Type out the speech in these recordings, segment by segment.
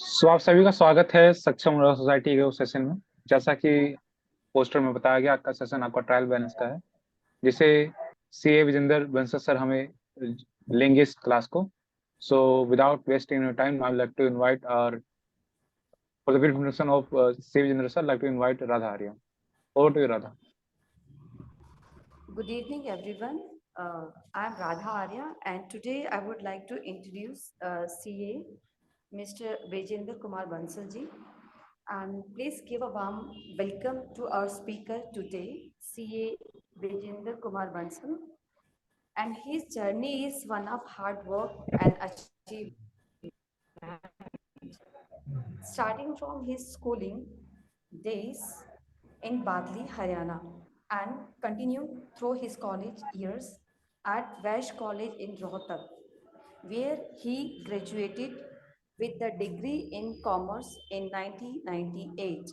आप सभी का स्वागत है सक्षम रुरल सोसाइटी के उस सेशन में। जैसा कि पोस्टर में बताया गया, आज का सेशन आपका ट्रायल बैलेंस का है, जिसे सीए विजेंद्र बंसल सर हमें लेंगे इस क्लास को। So without wasting your time, I like to invite our for the brief introduction of C Vijendra sir, like to invite Radha Arya. Over to you Radha. Good evening, everyone. I'm Radha Arya, and today I would like to introduce CA, Mr. Vijender Kumar Bansalji. And please give a warm welcome to our speaker today, CA Vijender Kumar Bansal. And his journey is one of hard work and achievement. Starting from his schooling days in Badli, Haryana, and continued through his college years at Vash College in Rohtak, where he graduated with the degree in commerce in 1998.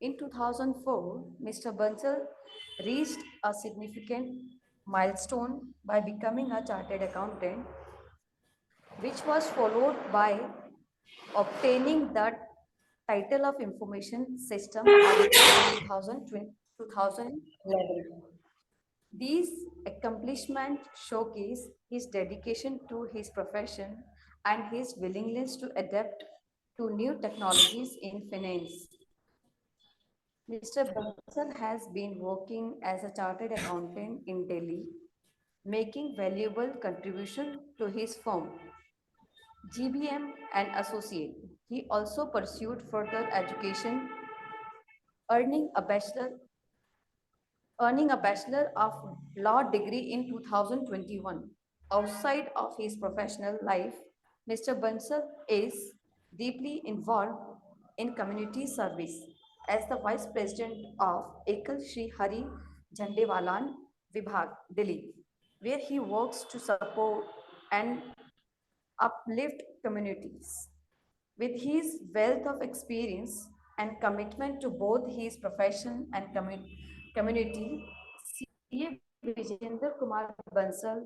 In 2004, Mr. Bansal reached a significant milestone by becoming a chartered accountant, which was followed by obtaining the title of Information System Auditor in 2011. These accomplishments showcase his dedication to his profession and his willingness to adapt to new technologies in finance. Mr. Bansal has been working as a chartered accountant in Delhi, making valuable contribution to his firm, GBM and Associate. He also pursued further education, earning a bachelor earning a Bachelor of Law degree in 2021. Outside of his professional life, Mr. Bansal is deeply involved in community service as the Vice President of Ekal Shri Hari Jhandewalan Vibhag, Delhi, where he works to support and uplift communities. With his wealth of experience and commitment to both his profession and community, CA Vijender Kumar Bansal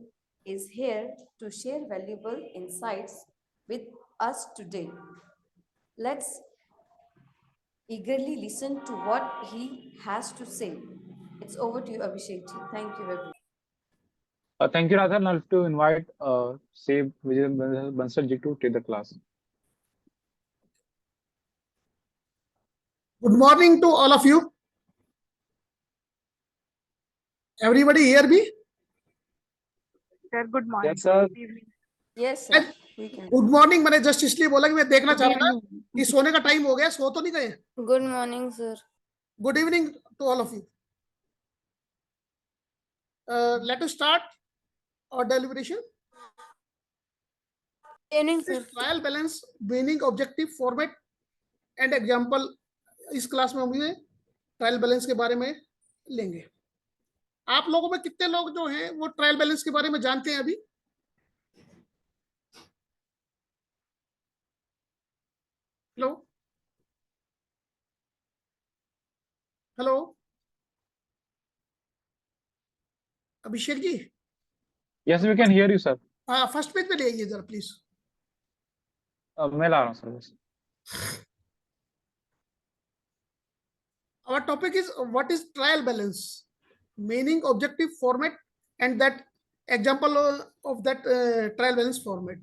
is here to share valuable insights with us today. Let's eagerly listen to what he has to say. It's over to you, Abhishek ji. Thank you, everyone. Thank you, Radha. Now to invite C Vijay Bansal ji to take the class. Good morning to all of you. Everybody hear me? Sir, good morning. Yes, sir. Good evening. Yes, sir. We can. Good morning मैंने just इसलिए बोला कि मैं देखना Good चाह रहा था evening. कि सोने का टाइम हो गया, सो तो नहीं गए. Good morning, sir. Good evening to all of you. Let us start our deliberation. Evening, sir. Trial balance, meaning, objective, format and example. इस क्लास में हम ये ट्रायल बैलेंस के बारे में लेंगे. आप लोगों में कितने लोग जो हैं वो ट्रायल बैलेंस के बारे में जानते हैं अभी? Hello hello Abhishek ji. Yes, we can hear you, sir. हाँ, फर्स्ट पेज पे ले आइए जरा प्लीज. मैं ला रहा हूँ sir. Our topic is what is trial balance, meaning, objective, format, and that example of that trial balance format.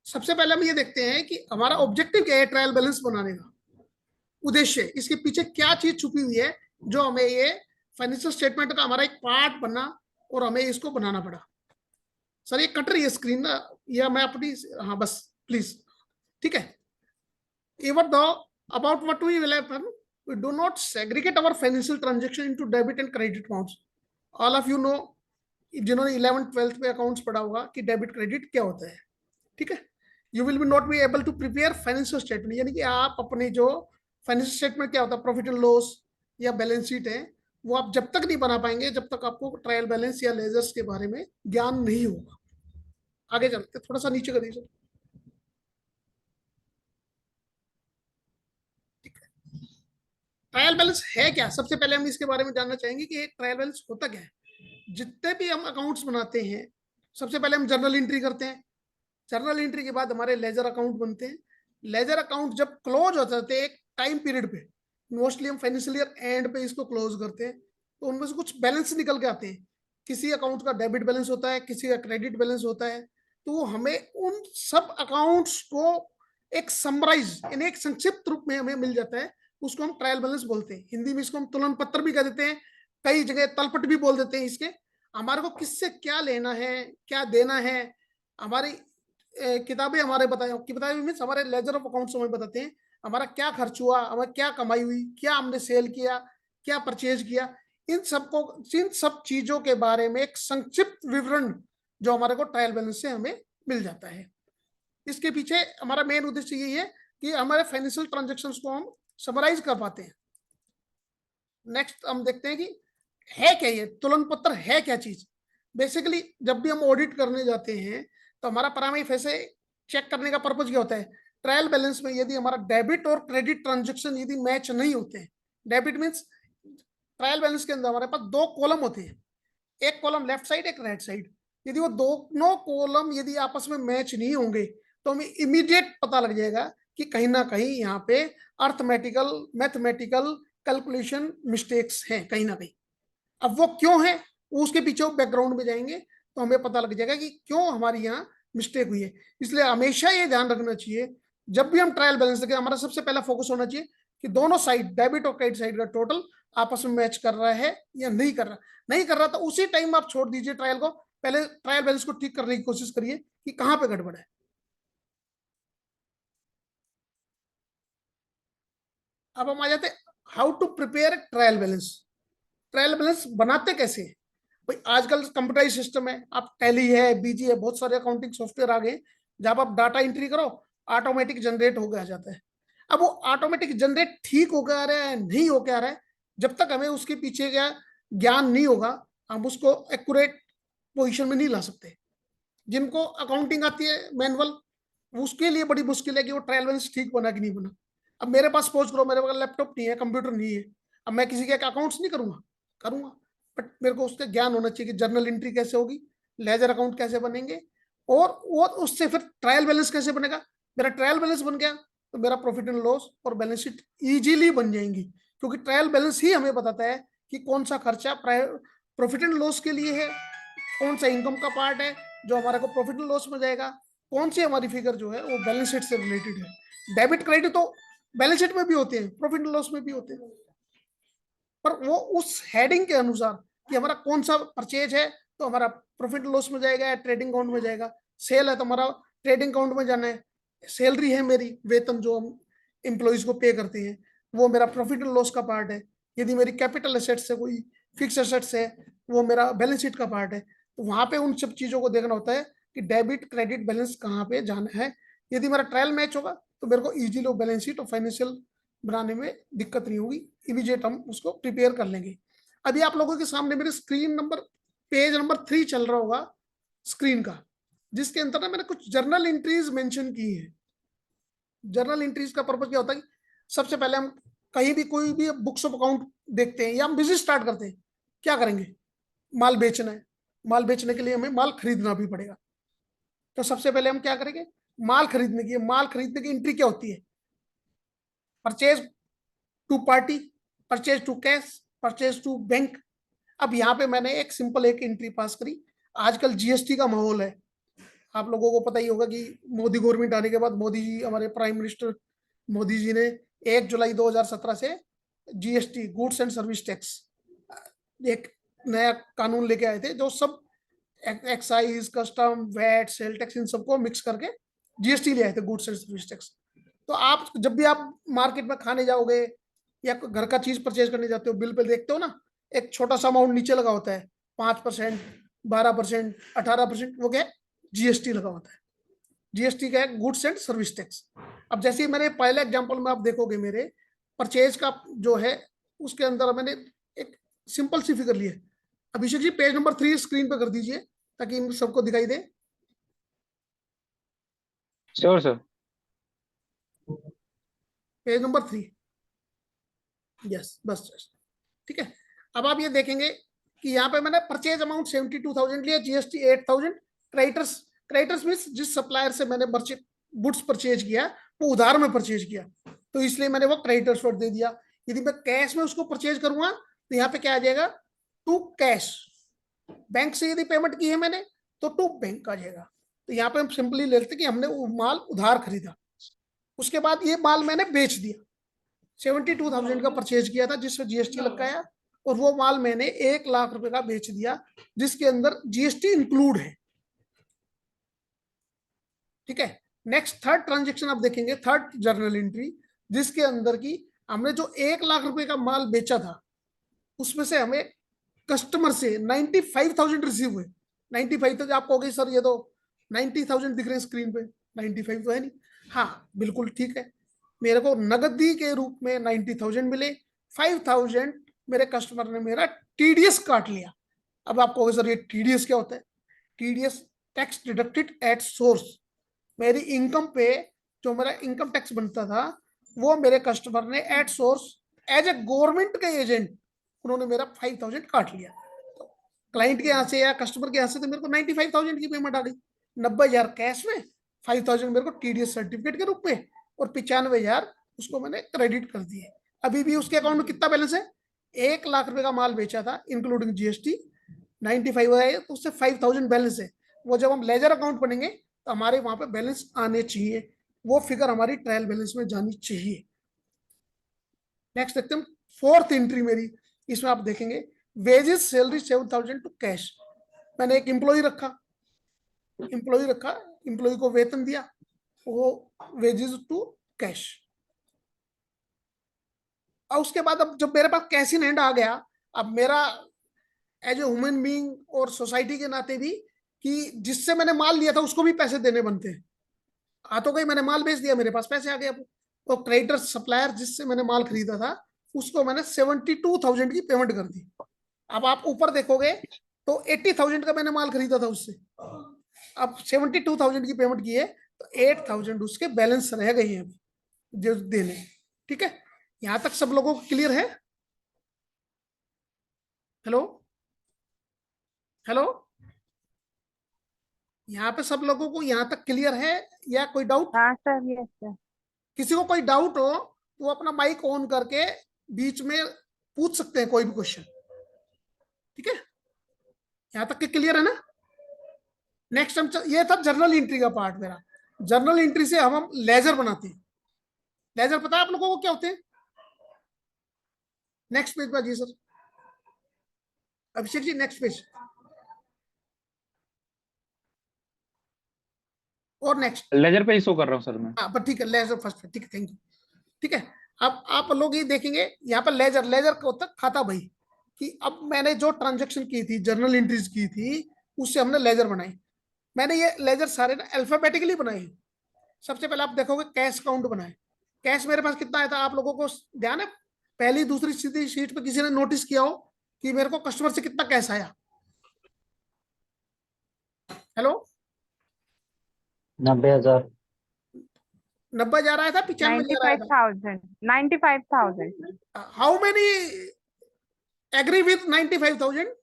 सबसे पहले हम ये देखते हैं कि हमारा ऑब्जेक्टिव क्या है ट्रायल बैलेंस बनाने का. उद्देश्य, इसके पीछे क्या चीज छुपी हुई है जो हमें ये फाइनेंशियल स्टेटमेंट का हमारा एक पार्ट बनना और हमें इसको बनाना पड़ा. सर ये कट रही है स्क्रीन ना, या मैं अपनी, हाँ बस प्लीज, ठीक है. Even though about what we will happen, we do not segregate our financial transaction into debit and credit accounts. All of you know, जिन्होंने 11th 12th में अकाउंट्स पढ़ा होगा कि डेबिट क्रेडिट क्या होता है, ठीक है. You will be not be able to prepare financial statement, यानी कि आप अपने जो फाइनेंशियल स्टेटमेंट क्या होता है, प्रॉफिट एंड लॉस या बैलेंस शीट है, वो आप जब तक नहीं बना पाएंगे जब तक आपको ट्रायल बैलेंस या लेजर्स के बारे में ज्ञान नहीं होगा. आगे चलते, थोड़ा सा नीचे कर दीजिए. ट्रायल बैलेंस है क्या? सबसे पहले हम इसके बारे में जानना चाहेंगे कि एक ट्रायल बैलेंस होता क्या है. जितने भी हम अकाउंट्स बनाते हैं, सबसे पहले हम जर्नल एंट्री करते हैं. जर्नल एंट्री के बाद हमारे लेजर अकाउंट बनते हैं. लेजर अकाउंट जब क्लोज हो जाते हैं एक टाइम पीरियड पे, मोस्टली हम फाइनेंशियल ईयर एंड पे इसको क्लोज करते हैं, तो उनमें से कुछ बैलेंस निकल के आते हैं। किसी अकाउंट का डेबिट बैलेंस होता है, किसी का क्रेडिट बैलेंस होता है। तो हमें उन सब अकाउंट्स को एक समराइज यानी एक संक्षिप्त रूप में हमें मिल जाता है, उसको हम ट्रायल बैलेंस बोलते हैं। हिंदी में इसको हम तुलन पत्र भी कह देते हैं, कई जगह तलपट भी बोल देते हैं इसके। हमारे को किससे क्या लेना है, क्या देना है, हमारी किताबें हमारे बताए, किताबें मीन्स हमारे लेजर ऑफ अकाउंट्स हमें बताते हैं हमारा क्या खर्च हुआ, हमें क्या कमाई हुई, क्या हमने सेल किया, क्या परचेज किया। इन सब चीजों के बारे में एक संक्षिप्त विवरण जो हमारे को ट्रायल बैलेंस से हमें मिल जाता है। इसके पीछे हमारा मेन उद्देश्य यही है कि हमारे फाइनेंशियल ट्रांजेक्शन्स को हम समराइज कर पाते हैं। नेक्स्ट हम देखते हैं कि है क्या ये तुलन पत्र, है क्या चीज। बेसिकली जब भी हम ऑडिट करने जाते हैं तो हमारा प्राइमरी ऐसे चेक करने का पर्पज क्या होता है, ट्रायल बैलेंस में यदि हमारा डेबिट और क्रेडिट ट्रांजेक्शन यदि मैच नहीं होते हैं, डेबिट मीन्स ट्रायल बैलेंस के अंदर हमारे पास दो कॉलम होते हैं, एक कॉलम लेफ्ट साइड एक राइट साइड। यदि वो दोनों कॉलम यदि आपस में मैच नहीं होंगे तो हमें इमीडिएट पता लग जाएगा कि कहीं ना कहीं यहाँ पे अर्थमेटिकल मैथमेटिकल कैलकुलेशन मिस्टेक्स हैं कहीं ना कहीं। अब वो क्यों है, उसके पीछे बैकग्राउंड में जाएंगे तो हमें पता लग जाएगा कि क्यों हमारी यहाँ मिस्टेक हुई है। इसलिए हमेशा ये ध्यान रखना चाहिए जब भी हम ट्रायल बैलेंस देखें, हमारा सबसे पहला फोकस होना चाहिए कि दोनों साइड डेबिट और क्रेडिट साइड का टोटल आपस में मैच कर रहा है या नहीं कर रहा। नहीं कर रहा तो उसी टाइम आप छोड़ दीजिए ट्रायल को, पहले ट्रायल बैलेंस को ठीक करने की कोशिश करिए कि कहाँ पे गड़बड़ है। अब हम आ जाते हैं how to prepare trial balance. Trial balance बनाते कैसे हैं भाई, आजकल कंप्यूटराइज सिस्टम है, आप टैली है, बीजी है, बहुत सारे अकाउंटिंग सॉफ्टवेयर आ गए, जब आप डाटा एंट्री करो ऑटोमेटिक जनरेट हो गया जाता है। अब वो ऑटोमेटिक जनरेट ठीक हो गया आ रहा है नहीं हो गया आ रहा है, जब तक हमें उसके पीछे का ज्ञान नहीं होगा हम उसको एक्यूरेट पोजीशन में नहीं ला सकते। जिनको अकाउंटिंग आती है मैनुअल, उसके लिए बड़ी मुश्किल है कि वो ट्रायल बैलेंस ठीक बना कि नहीं बना। अब मेरे पास सपोज करो मेरे पास लैपटॉप नहीं है, कंप्यूटर नहीं है, अब मैं किसी के अकाउंट्स नहीं करूंगा, करूंगा बट मेरे को उसका ज्ञान होना चाहिए कि जर्नल एंट्री कैसे होगी, लेजर अकाउंट कैसे बनेंगे, और उससे फिर ट्रायल बैलेंस कैसे बनेगा। मेरा ट्रायल बैलेंस बन गया तो मेरा प्रॉफिट एंड लॉस और बैलेंस शीट इजीली बन जाएंगी, क्योंकि ट्रायल बैलेंस ही हमें बताता है कि कौन सा खर्चा प्रॉफिट एंड लॉस के लिए है, कौन सा इनकम का पार्ट है जो हमारे को प्रॉफिट एंड लॉस में जाएगा, कौन सी हमारी फिगर जो है वो बैलेंस शीट से रिलेटेड है। डेबिट क्रेडिट तो बैलेंस शीट में भी होते हैं, प्रॉफिट एंड लॉस में भी होते हैं, पर वो उस हेडिंग के अनुसार कि हमारा कौन सा परचेज है तो हमारा प्रॉफिट लॉस में जाएगा या ट्रेडिंग अकाउंट में जाएगा, सेल है तो हमारा ट्रेडिंग अकाउंट में जाना है, सैलरी है मेरी वेतन जो हम एम्प्लॉइज को पे करते हैं वो मेरा प्रॉफिट एंड लॉस का पार्ट है। यदि मेरी कैपिटल एसेट्स है, कोई फिक्स एसेट्स है, वो मेरा बैलेंस शीट का पार्ट है। तो वहां पे उन सब चीजों को देखना होता है कि डेबिट क्रेडिट बैलेंस कहाँ पे जाना है। यदि मेरा ट्रायल मैच होगा तो मेरे को इजीली बैलेंस शीट और फाइनेंशियल बनाने में दिक्कत नहीं होगी, इमीडिएट हम उसको प्रिपेयर कर लेंगे। अभी आप लोगों के सामने मेरे स्क्रीन नंबर पेज नंबर 3 चल रहा होगा स्क्रीन का, जिसके अंदर ना मैंने कुछ जर्नल एंट्रीज मेंशन की है। जर्नल एंट्रीज का पर्पज क्या होता है, सबसे पहले हम कहीं भी कोई भी बुक्स ऑफ अकाउंट देखते हैं या हम बिजनेस स्टार्ट करते हैं, क्या करेंगे, माल बेचना है, माल बेचने के लिए हमें माल खरीदना भी पड़ेगा। तो सबसे पहले हम क्या करेंगे, माल खरीदने की एंट्री क्या होती है, purchase to party, purchase to cash, purchase to bank. अब यहाँ पे मैंने एक सिंपल एक एंट्री पास करी। आजकल जीएसटी का माहौल है, आप लोगों को पता ही होगा कि मोदी गवर्नमेंट आने के बाद मोदी जी हमारे प्राइम मिनिस्टर मोदी जी ने 1 जुलाई 2017 से GST goods and service tax एक नया कानून लेके आए थे, जो सब excise custom VAT sale tax इन सबको मिक्स करके जीएसटी ले आए थे, गुड्स एंड सर्विस टैक्स। तो आप जब भी आप मार्केट में खाने जाओगे या घर का चीज परचेज करने जाते हो, बिल पे देखते हो ना एक छोटा सा अमाउंट नीचे लगा होता है, 5%, 12%, 18%, वो क्या जीएसटी लगा होता है। जीएसटी का है गुड्स एंड सर्विस टैक्स। अब जैसे मैंने पहले एग्जांपल में आप देखोगे मेरे परचेज का जो है उसके अंदर मैंने एक सिंपल सी फिगर ली है। Abhishek ji page number 3 screen पे कर दीजिए ताकि इन सबको दिखाई दे। Sure sir. Page number 3, yes बस ठीक है। अब आप ये देखेंगे कि यहाँ पे मैंने परचेज अमाउंट 72,000 लिया, जीएसटी 8,000, क्रेडिटर्स मीन्स जिस सप्लायर से मैंने गुड्स परचेज किया वो उधार में परचेज किया, तो इसलिए मैंने वो क्रेडिटर्स वर्ड दे दिया। यदि मैं कैश में उसको परचेज करूंगा तो यहाँ पे क्या आ जाएगा, टू कैश। बैंक से यदि पेमेंट की है मैंने तो टू बैंक आ जाएगा। तो यहाँ पे हम सिंपली ले लेते कि हमने वो माल उधार खरीदा, उसके बाद ये माल मैंने बेच दिया। 72,000 का परचेज किया था जिसमें जीएसटी लगाया, और वो माल मैंने 1 लाख रुपए का बेच दिया जिसके अंदर जीएसटी इंक्लूड है। ठीक है, नेक्स्ट थर्ड ट्रांजेक्शन आप देखेंगे, थर्ड जर्नल एंट्री, जिसके अंदर की हमने जो 1 लाख रुपए का माल बेचा था उसमें से हमें कस्टमर से 95,000 रिसीव हुए। 95 तो आप कहोगे सर ये तो 90,000 दिख रहे हैं स्क्रीन पे, 95 तो है नहीं। हाँ बिल्कुल ठीक है, मेरे को नगदी के रूप में 90,000 मिले, 5,000 मेरे कस्टमर ने मेरा टीडीएस काट लिया। अब आप कहोगे सर ये टीडीएस क्या होता है? TDS tax deducted at source. मेरी इनकम पे जो मेरा इनकम टैक्स बनता था वो मेरे कस्टमर ने at source as a government के एजेंट उन्होंने मेरा 5,000 काट लिया। तो क्लाइंट के यहाँ से या कस्टमर के यहाँ से तो मेरे को 95,000 की पेमेंट आ गई, 90,000 कैश में, 5,000 मेरे को टीडीएस सर्टिफिकेट के रूप में, और 95,000 उसको मैंने क्रेडिट कर दिए। अभी भी उसके अकाउंट में कितना बैलेंस है? 1 लाख रुपए का माल बेचा था इंक्लूडिंग जीएसटी, 95 है तो उससे 5,000 बैलेंस है। वो जब हम लेजर अकाउंट बनेंगे तो हमारे वहां पे बैलेंस आने चाहिए, वो फिगर हमारी ट्रायल बैलेंस में जानी चाहिए। नेक्स्ट देखते हैं फोर्थ एंट्री मेरी, इसमें आप देखेंगे वेजेस सैलरी 7,000 टू कैश। मैंने एक एम्प्लॉय रखा, एम्प्लॉय को वेतन दिया, वो वेजेस टू कैश। और उसके बाद अब जब मेरे पास कैश इन हैंड आ गया, अब मेरा एज ए ह्यूमन बीइंग और सोसाइटी के नाते भी कि जिससे मैंने माल लिया था उसको भी पैसे देने बनते हैं। आ तो गई, मैंने माल बेच दिया, मेरे पास पैसे आ गए। अब तो क्रेडिटर सप्लायर जिससे मैंने माल खरीदा था उसको मैंने 72,000 की पेमेंट कर दी। अब आप ऊपर देखोगे तो 80,000 का मैंने माल खरीदा था उससे, अब 72,000 की पेमेंट की है तो 8,000 उसके बैलेंस रह गए हैं जो देने। ठीक है, यहां तक सब लोगों को क्लियर है? हेलो हेलो, यहाँ पे सब लोगों को यहाँ तक क्लियर है या कोई डाउट? हाँ सर, यस सर। किसी को कोई डाउट हो तो अपना माइक ऑन करके बीच में पूछ सकते हैं कोई भी क्वेश्चन। ठीक है, यहाँ तक के क्लियर है ना? नेक्स्ट हम ये था जर्नल एंट्री का पार्ट मेरा। जर्नल एंट्री से हम लेजर बनाते हैं। लेजर पता है आप लोगों को क्या होते हैं? नेक्स्ट पेज पर जी sir, Abhishek ji next page, और नेक्स्ट। लेजर पे ही शो कर रहा हूँ सर मैं। हाँ पर ठीक है, लेजर फर्स्ट, ठीक है, थैंक यू। ठीक है, अब आप लोग ये देखेंगे यहाँ पर लेजर, लेजर का होता है खाता भाई, कि अब मैंने जो ट्रांजेक्शन की थी, जर्नल एंट्रीज की थी, उससे हमने लेजर बनाई। मैंने ये लेजर सारे ना अल्फाबेटिकली बनाए। सबसे पहले आप देखोगे कैश अकाउंट बनाए। कैश मेरे पास कितना आया था आप लोगों को ध्यान है? पहली दूसरी सीधी शीट पे किसी ने नोटिस किया हो कि मेरे को कस्टमर से कितना कैश आया? हेलो, 90,000। 90,000 आया था, 95,000 आया था? 95,000। How many agree with 95,000?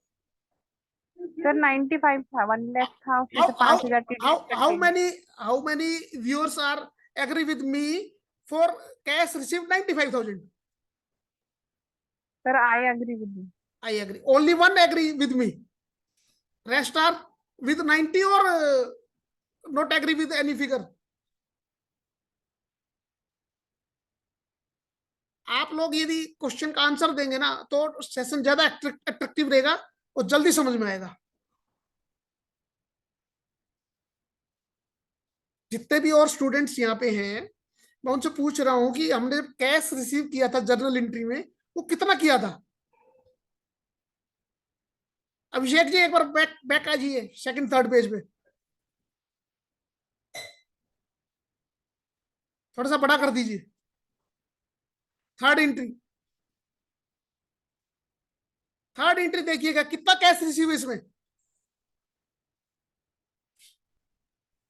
Sir 95 था, 1 लाख था, उसमें how से how 5,000 how टीडीएस how कटेंगे। many how many viewers are agree with me for cash received 95,000? Sir I agree with you. I agree, only one agree with me, rest are with 90 or not agree with any figure. आप लोग यदि question का answer देंगे ना तो session ज्यादा attractive रहेगा और जल्दी समझ में आएगा। जितने भी और स्टूडेंट्स यहाँ पे हैं मैं उनसे पूछ रहा हूं कि हमने कैश रिसीव किया था जर्नल एंट्री में वो कितना किया था? अभिषेक जी एक बार बैक बैक आ जाइए सेकंड थर्ड पेज पे, थोड़ा सा बड़ा कर दीजिए। थर्ड एंट्री, थर्ड एंट्री देखिएगा कितना कैश रिसीव इसमें?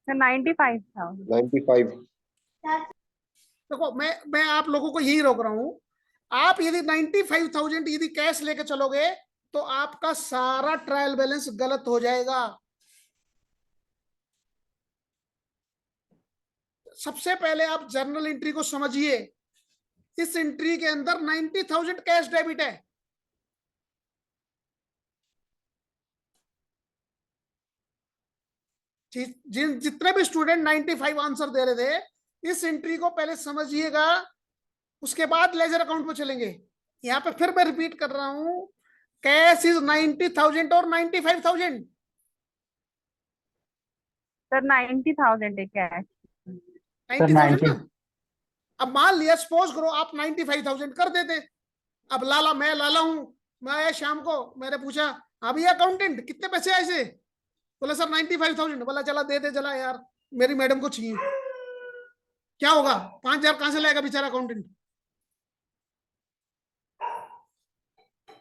सर 95,000। 95। देखो मैं आप लोगों को यही रोक रहा हूं, आप यदि 95,000 यदि कैश लेके चलोगे तो आपका सारा ट्रायल बैलेंस गलत हो जाएगा। सबसे पहले आप जर्नल एंट्री को समझिए। इस एंट्री के अंदर 90,000 कैश डेबिट है। जितने भी स्टूडेंट 95 आंसर दे रहे थे, इस एंट्री को पहले समझिएगा, उसके बाद लेजर अकाउंट पे चलेंगे। यहां पे फिर मैं रिपीट कर रहा हूं, कैश इज 90,000 और 95,000। सर 90,000 है कैश। 90,000 ना। अब मान लिया, सपोज करो आप 95,000 कर देते। अब मैं लाला हूं, मैं आया शाम को, मैंने पूछा हाँ भैया अकाउंटेंट कितने पैसे आए से? बोला सर 95,000। बोला चला दे दे, चला यार मेरी मैडम को चाहिए। क्या होगा? 5,000 कहां से लाएगा बेचारा अकाउंटेंट?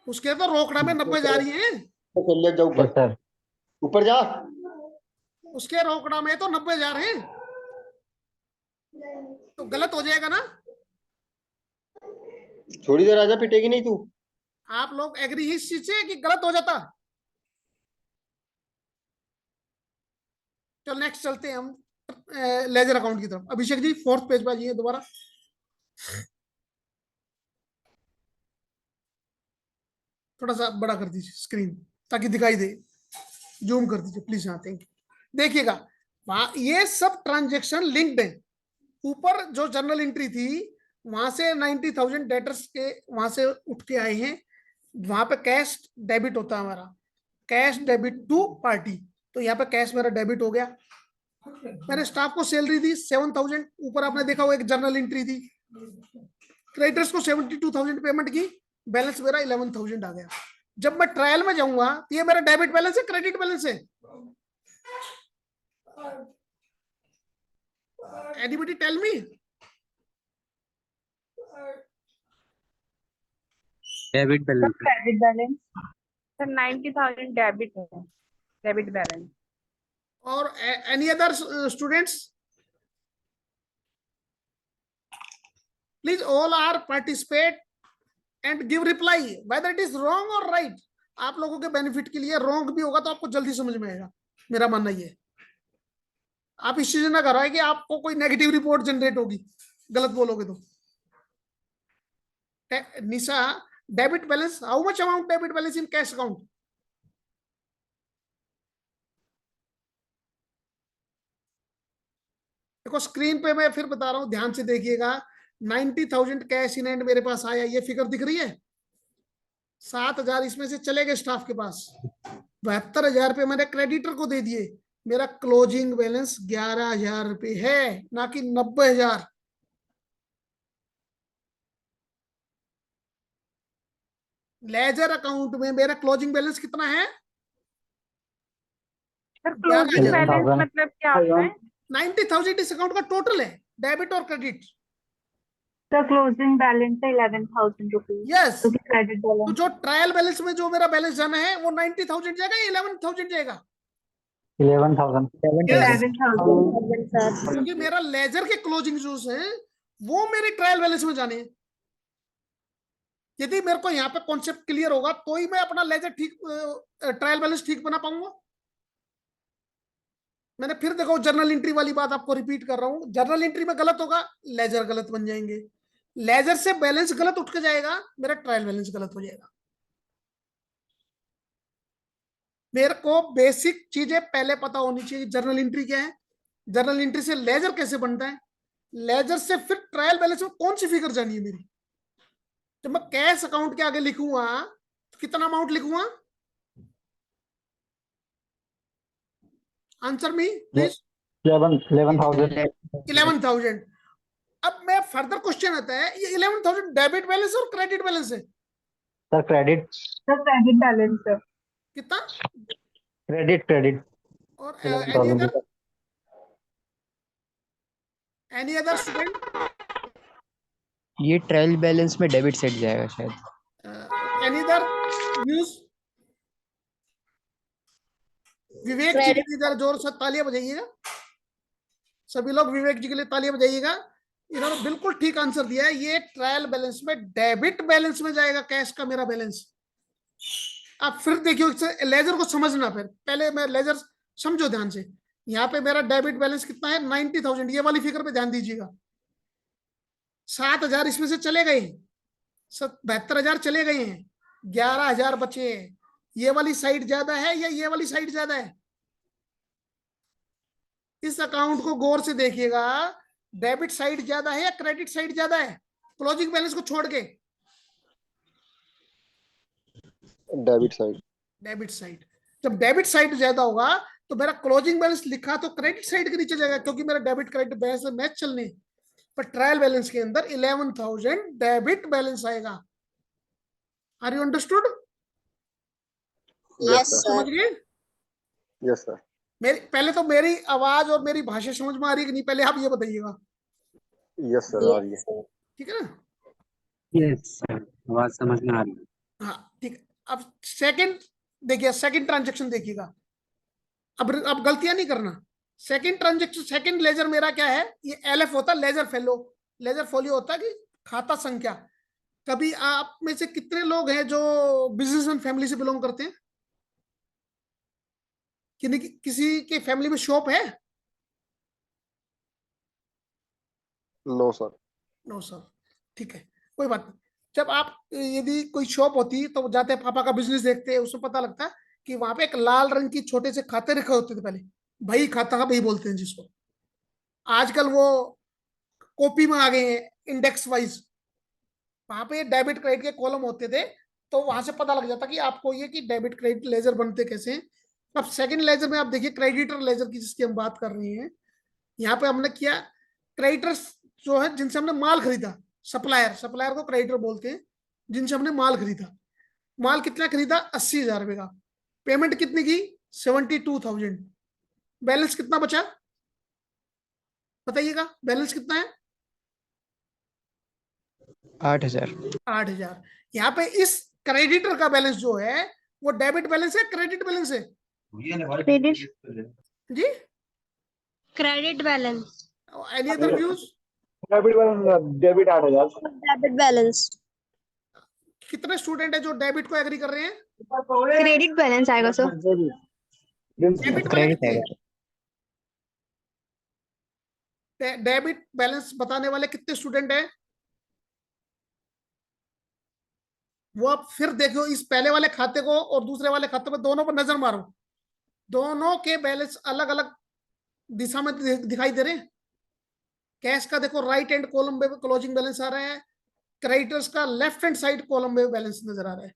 उसके तो रोकड़ा में 90 जा रही है। चल जा ऊपर, ऊपर जा। उसके रोकड़ा में तो 90 जा रहे हैं, तो गलत हो जाएगा ना। थोड़ी देर आजा, पिटेगी नहीं तू। आप लोग एग्री इस चीज से कि गलत हो जाता? चल नेक्स्ट चलते हैं हम लेजर अकाउंट की तरफ। अभिषेक जी 4th पेज पर आइए दोबारा। थोड़ा सा बड़ा कर दीजिए स्क्रीन ताकि दिखाई दे, जूम कर दीजिए प्लीज। हाँ थैंक यू। देखिएगा ये सब ट्रांजेक्शन लिंक्ड है। ऊपर जो जर्नल एंट्री थी वहां से 90,000 डेटर्स के वहां से उठ के आए हैं, वहां पे कैश डेबिट होता है हमारा, कैश डेबिट टू पार्टी। तो यहाँ पे कैश मेरा डेबिट हो गया। मेरे स्टाफ को सैलरी दी 7,000, ऊपर आपने देखा वो एक जर्नल एंट्री थी। क्रेडिटर्स को 72,000 पेमेंट की, बैलेंस मेरा 11,000 आ गया। जब मैं ट्रायल में जाऊंगा तो ये मेरा डेबिट बैलेंस है क्रेडिट बैलेंस है? Anybody tell me? Debit balance. Credit balance sir 90,000 debit है, डेबिट बैलेंस। और any other students? Please all are participate and give reply whether it is wrong और राइट। आप लोगों के बेनिफिट के लिए रॉन्ग भी होगा तो आपको जल्दी समझ में आएगा। मेरा मानना ये, आप इस चीज ना कराए कि आपको कोई नेगेटिव रिपोर्ट जनरेट होगी गलत बोलोगे तो। Nisha, debit balance, how much amount debit balance in cash account? देखो स्क्रीन पे मैं फिर बता रहा हूं, ध्यान से देखिएगा। 90,000 कैश इन हैंड मेरे पास आया, ये फिगर दिख रही है। 7,000 इसमें से चले गए स्टाफ के पास, 72,000 रुपये मैंने क्रेडिटर को दे दिए। मेरा क्लोजिंग बैलेंस 11,000 रुपये है, ना कि 90,000। लेजर अकाउंट में मेरा क्लोजिंग बैलेंस कितना है? सर क्लोजिंग बैलेंस मतलब क्या होता है? 90,000 इस अकाउंट का टोटल है, डेबिट और क्रेडिट। सर क्लोजिंग बैलेंस है 11,000 रुपीज। यस। तो क्रेडिट तो बैलेंस जो ट्रायल बैलेंस में जो मेरा बैलेंस जाना है वो 90,000 जाएगा या 11,000 जाएगा? 11,000। Yes. 11,000 सर। क्योंकि मेरा लेजर के क्लोजिंग जो है वो मेरे ट्रायल बैलेंस में जाने हैं। यदि मेरे को यहाँ पे कॉन्सेप्ट क्लियर होगा तो ही मैं अपना लेजर ठीक, ट्रायल बैलेंस ठीक बना पाऊंगा। मैंने फिर देखो जर्नल एंट्री वाली बात आपको रिपीट कर रहा हूं, जर्नल एंट्री में गलत होगा, लेजर गलत बन जाएंगे। लेजर से बैलेंस गलत उठ के जाएगा, मेरा ट्रायल बैलेंस गलत हो जाएगा। मेरे को बेसिक चीजें पहले पता होनी चाहिए। जर्नल एंट्री क्या है, जर्नल एंट्री से लेजर कैसे बनता है, लेजर से फिर ट्रायल बैलेंस में कौन सी फिगर जानी है मेरी। जब मैं कैश अकाउंट के आगे लिखूंगा तो कितना अमाउंट लिखूंगा? Answer me please. 11,000। अब मैं फर्दर क्वेश्चन आता है, ये 11,000 डेबिट बैलेंस और क्रेडिट बैलेंस है? Sir credit. Sir credit balance sir. कितना? क्रेडिट। और 11,000। Any other student? ये ट्रायल बैलेंस में डेबिट सेट जाएगा शायद। Any other views? Vivek ji के लिए जरा जोर से तालियां बजाइएगा। सभी लोग विवेक जी के लिए तालियां बजाइएगा। इन्होंने बिल्कुल ठीक आंसर दिया है। ये ट्रायल बैलेंस में डेबिट बैलेंस में जाएगा, कैश का मेरा बैलेंस। आप फिर देखियो लेजर को समझना, फिर पहले मैं लेजर समझो ध्यान से। यहाँ पे मेरा डेबिट बैलेंस कितना है 90,000, ये वाली फिगर पे ध्यान दीजिएगा। 7,000 इसमें से चले गए, 72,000 चले गए हैं, 11,000 बचे हैं। ये वाली साइड ज्यादा है या ये वाली साइड ज्यादा है? इस अकाउंट को गौर से देखिएगा, डेबिट साइड ज्यादा है या क्रेडिट साइड ज्यादा है? क्लोजिंग बैलेंस को छोड़ के डेबिट साइड। Debit side. जब डेबिट साइड ज्यादा होगा तो मेरा क्लोजिंग बैलेंस लिखा तो क्रेडिट साइड के नीचे जाएगा, क्योंकि मेरा डेबिट क्रेडिट बैलेंस में मैच चलने। पर ट्रायल बैलेंस के अंदर 11,000 डेबिट बैलेंस आएगा। Are you understood? यस समझ गए? Yes sir. मेरी पहले तो मेरी आवाज और मेरी भाषा समझ में आ रही है कि नहीं, पहले आप ये बताइएगा। यस सर, आ रही है। ठीक है ना? यस सर, आवाज समझ में आ रही है। हाँ ठीक है। अब सेकंड देखिए, सेकंड ट्रांजेक्शन देखिएगा। अब गलतियां नहीं करना। सेकंड ट्रांजेक्शन, सेकंड लेजर मेरा क्या है? ये LF होता है, लेजर फेलो। लेजर फोलियो होता है कि खाता संख्या। कभी आप में से कितने लोग हैं जो बिजनेस एंड फैमिली से बिलोंग करते हैं? किसी के फैमिली में शॉप है? No sir. नो सर, ठीक है, कोई बात नहीं। जब आप यदि कोई शॉप होती तो जाते हैं, पापा का बिजनेस देखते हैं, उसमें पता लगता है कि वहां पे एक लाल रंग की छोटे से खाते रखे होते थे पहले, भाई खाता का भाई बोलते हैं जिसको। आजकल वो कॉपी में आ गए हैं, इंडेक्स वाइज। वहां पे डेबिट क्रेडिट के कॉलम होते थे, तो वहां से पता लग जाता कि आपको ये कि डेबिट क्रेडिट लेजर बनते कैसे हैं। अब सेकंड लेजर में आप देखिए, क्रेडिटर लेजर की जिसकी हम बात कर रहे हैं, यहाँ पे हमने किया क्रेडिटर्स जो है जिनसे हमने माल खरीदा, सप्लायर, सप्लायर को क्रेडिटर बोलते हैं, जिनसे हमने माल खरीदा। माल कितना खरीदा? 80,000 रुपए का। पेमेंट कितनी की? 72,000। बैलेंस कितना बचा बताइएगा? बैलेंस कितना है? 8,000। 8,000। यहाँ पे इस क्रेडिटर का बैलेंस जो है वो डेबिट बैलेंस है, क्रेडिट बैलेंस है? क्रेडिट जी, credit balance. Any other views? Debit balance, debit 8,000। Debit balance. कितने स्टूडेंट है जो डेबिट को एग्री कर रहे हैं? क्रेडिट बैलेंस आएगा सर। डेबिट वाले क्रेडिट कितने आएगा। हैं? डेबिट बैलेंस बताने वाले कितने स्टूडेंट हैं? वो आप फिर देखो, इस पहले वाले खाते को और दूसरे वाले खाते में, दोनों पर नजर मारो, दोनों के बैलेंस अलग अलग दिशा में दिखाई दे रहे हैं। कैश का देखो राइट हैंड कॉलम में क्लोजिंग बैलेंस आ रहा है, क्रेडिटर्स का लेफ्ट हैंड साइड कॉलम में बैलेंस नजर आ रहा है।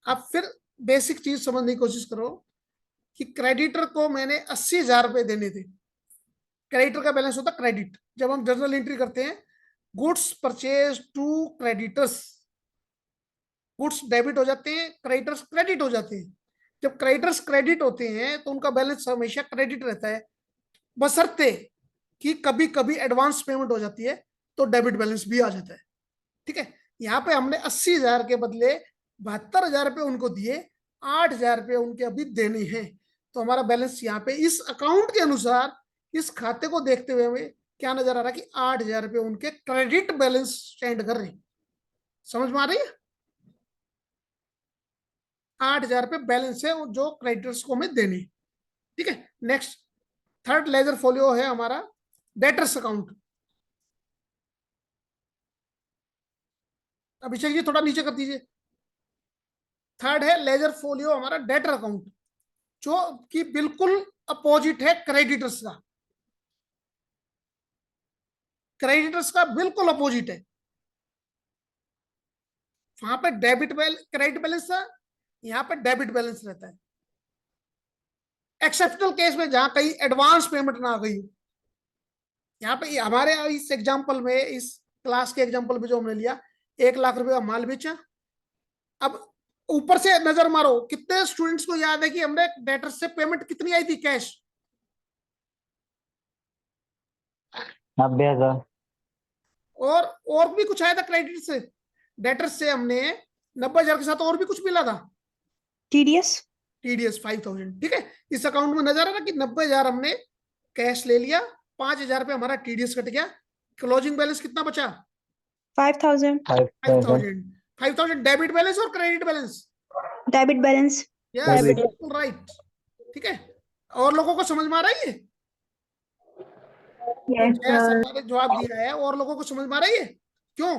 आप फिर बेसिक चीज समझने की कोशिश करो कि क्रेडिटर को मैंने 80,000 रुपए देने थे। क्रेडिटर का बैलेंस होता क्रेडिट। जब हम जर्नल एंट्री करते हैं, goods purchase to creditors, goods debit हो जाते हैं, क्रेडिटर्स क्रेडिट हो जाते हैं। जब क्रेडिटर्स क्रेडिट होते हैं तो उनका बैलेंस हमेशा क्रेडिट रहता है, बशर्ते कि कभी कभी एडवांस पेमेंट हो जाती है तो डेबिट बैलेंस भी आ जाता है। ठीक है, यहाँ पे हमने 80,000 के बदले 72,000 रुपये उनको दिए, 8,000 रुपये उनके अभी देने हैं। तो हमारा बैलेंस यहाँ पे इस अकाउंट के अनुसार, इस खाते को देखते हुए हमें क्या नजर आ रहा है कि 8,000 रुपये उनके क्रेडिट बैलेंस स्टैंड कर रहे हैं। समझ में आ रही है? 8,000 रुपये बैलेंस है जो क्रेडिटर्स को हमें देने। ठीक है, नेक्स्ट थर्ड लेजर फोलियो है हमारा डेटर्स अकाउंट। अभिषेक जी थोड़ा नीचे कर दीजिए। थर्ड है लेजर फोलियो हमारा डेटर अकाउंट, जो कि बिल्कुल अपोजिट है क्रेडिटर्स का। क्रेडिटर्स का बिल्कुल अपोजिट है। वहां पे डेबिट बैलेंस, क्रेडिट बैलेंस था, यहाँ पे डेबिट बैलेंस रहता है। एक्सेप्शनल केस में जहां कहीं एडवांस पेमेंट ना आ गई, यहाँ पे हमारे इस एग्जांपल में, इस क्लास के एग्जांपल में जो हमने लिया, 1,00,000 रुपए का माल बेचा। अब ऊपर से नजर मारो, कितने स्टूडेंट्स को याद है कि हमने डेटर से पेमेंट कितनी आई थी कैश? 90,000। और भी कुछ आया था क्रेडिट से? डेटर से हमने 90,000 के साथ और भी कुछ मिला था, टीडीएस। टीडीएस 5,000। ठीक है, इस अकाउंट में नजर आ रहा कि 90,000 हमने कैश ले लिया, 5,000 रुपये हमारा टीडीएस कट गया। क्लोजिंग बैलेंस कितना बचा? 5,000। 5,000 डेबिट बैलेंस और credit balance? Debit balance. Yes, बिल्कुल राइट। ठीक है, और लोगों को समझ में आ रहा है ये? Yes, जय sir. शर्मा ने जवाब दिया है, और लोगों को समझ में आ रहा है ये? क्यों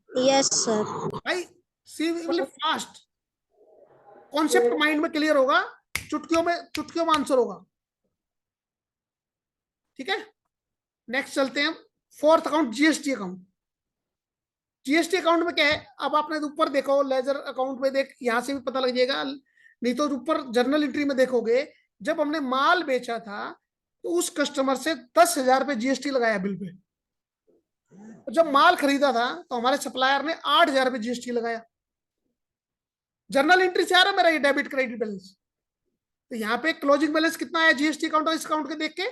यस सर। भाई? सी फास्ट कॉन्सेप्ट माइंड में क्लियर होगा, चुटकियों में आंसर होगा। ठीक है, नेक्स्ट चलते हैं। Fourth account GST account. GST account में क्या है, अब आपने ऊपर देखो लेजर अकाउंट में देख, यहां से भी पता लग जाएगा, नहीं तो ऊपर जर्नल एंट्री में देखोगे, जब हमने माल बेचा था तो उस कस्टमर से 10,000 रुपये जीएसटी लगाया बिल पे। जब माल खरीदा था तो हमारे सप्लायर ने 8,000 रुपये जीएसटी लगाया। जर्नल एंट्री से आ रहा है मेरा ये डेबिट क्रेडिट बैलेंस। तो यहाँ पे क्लोजिंग बैलेंस कितना है जीएसटी अकाउंट और इस अकाउंट के देख के?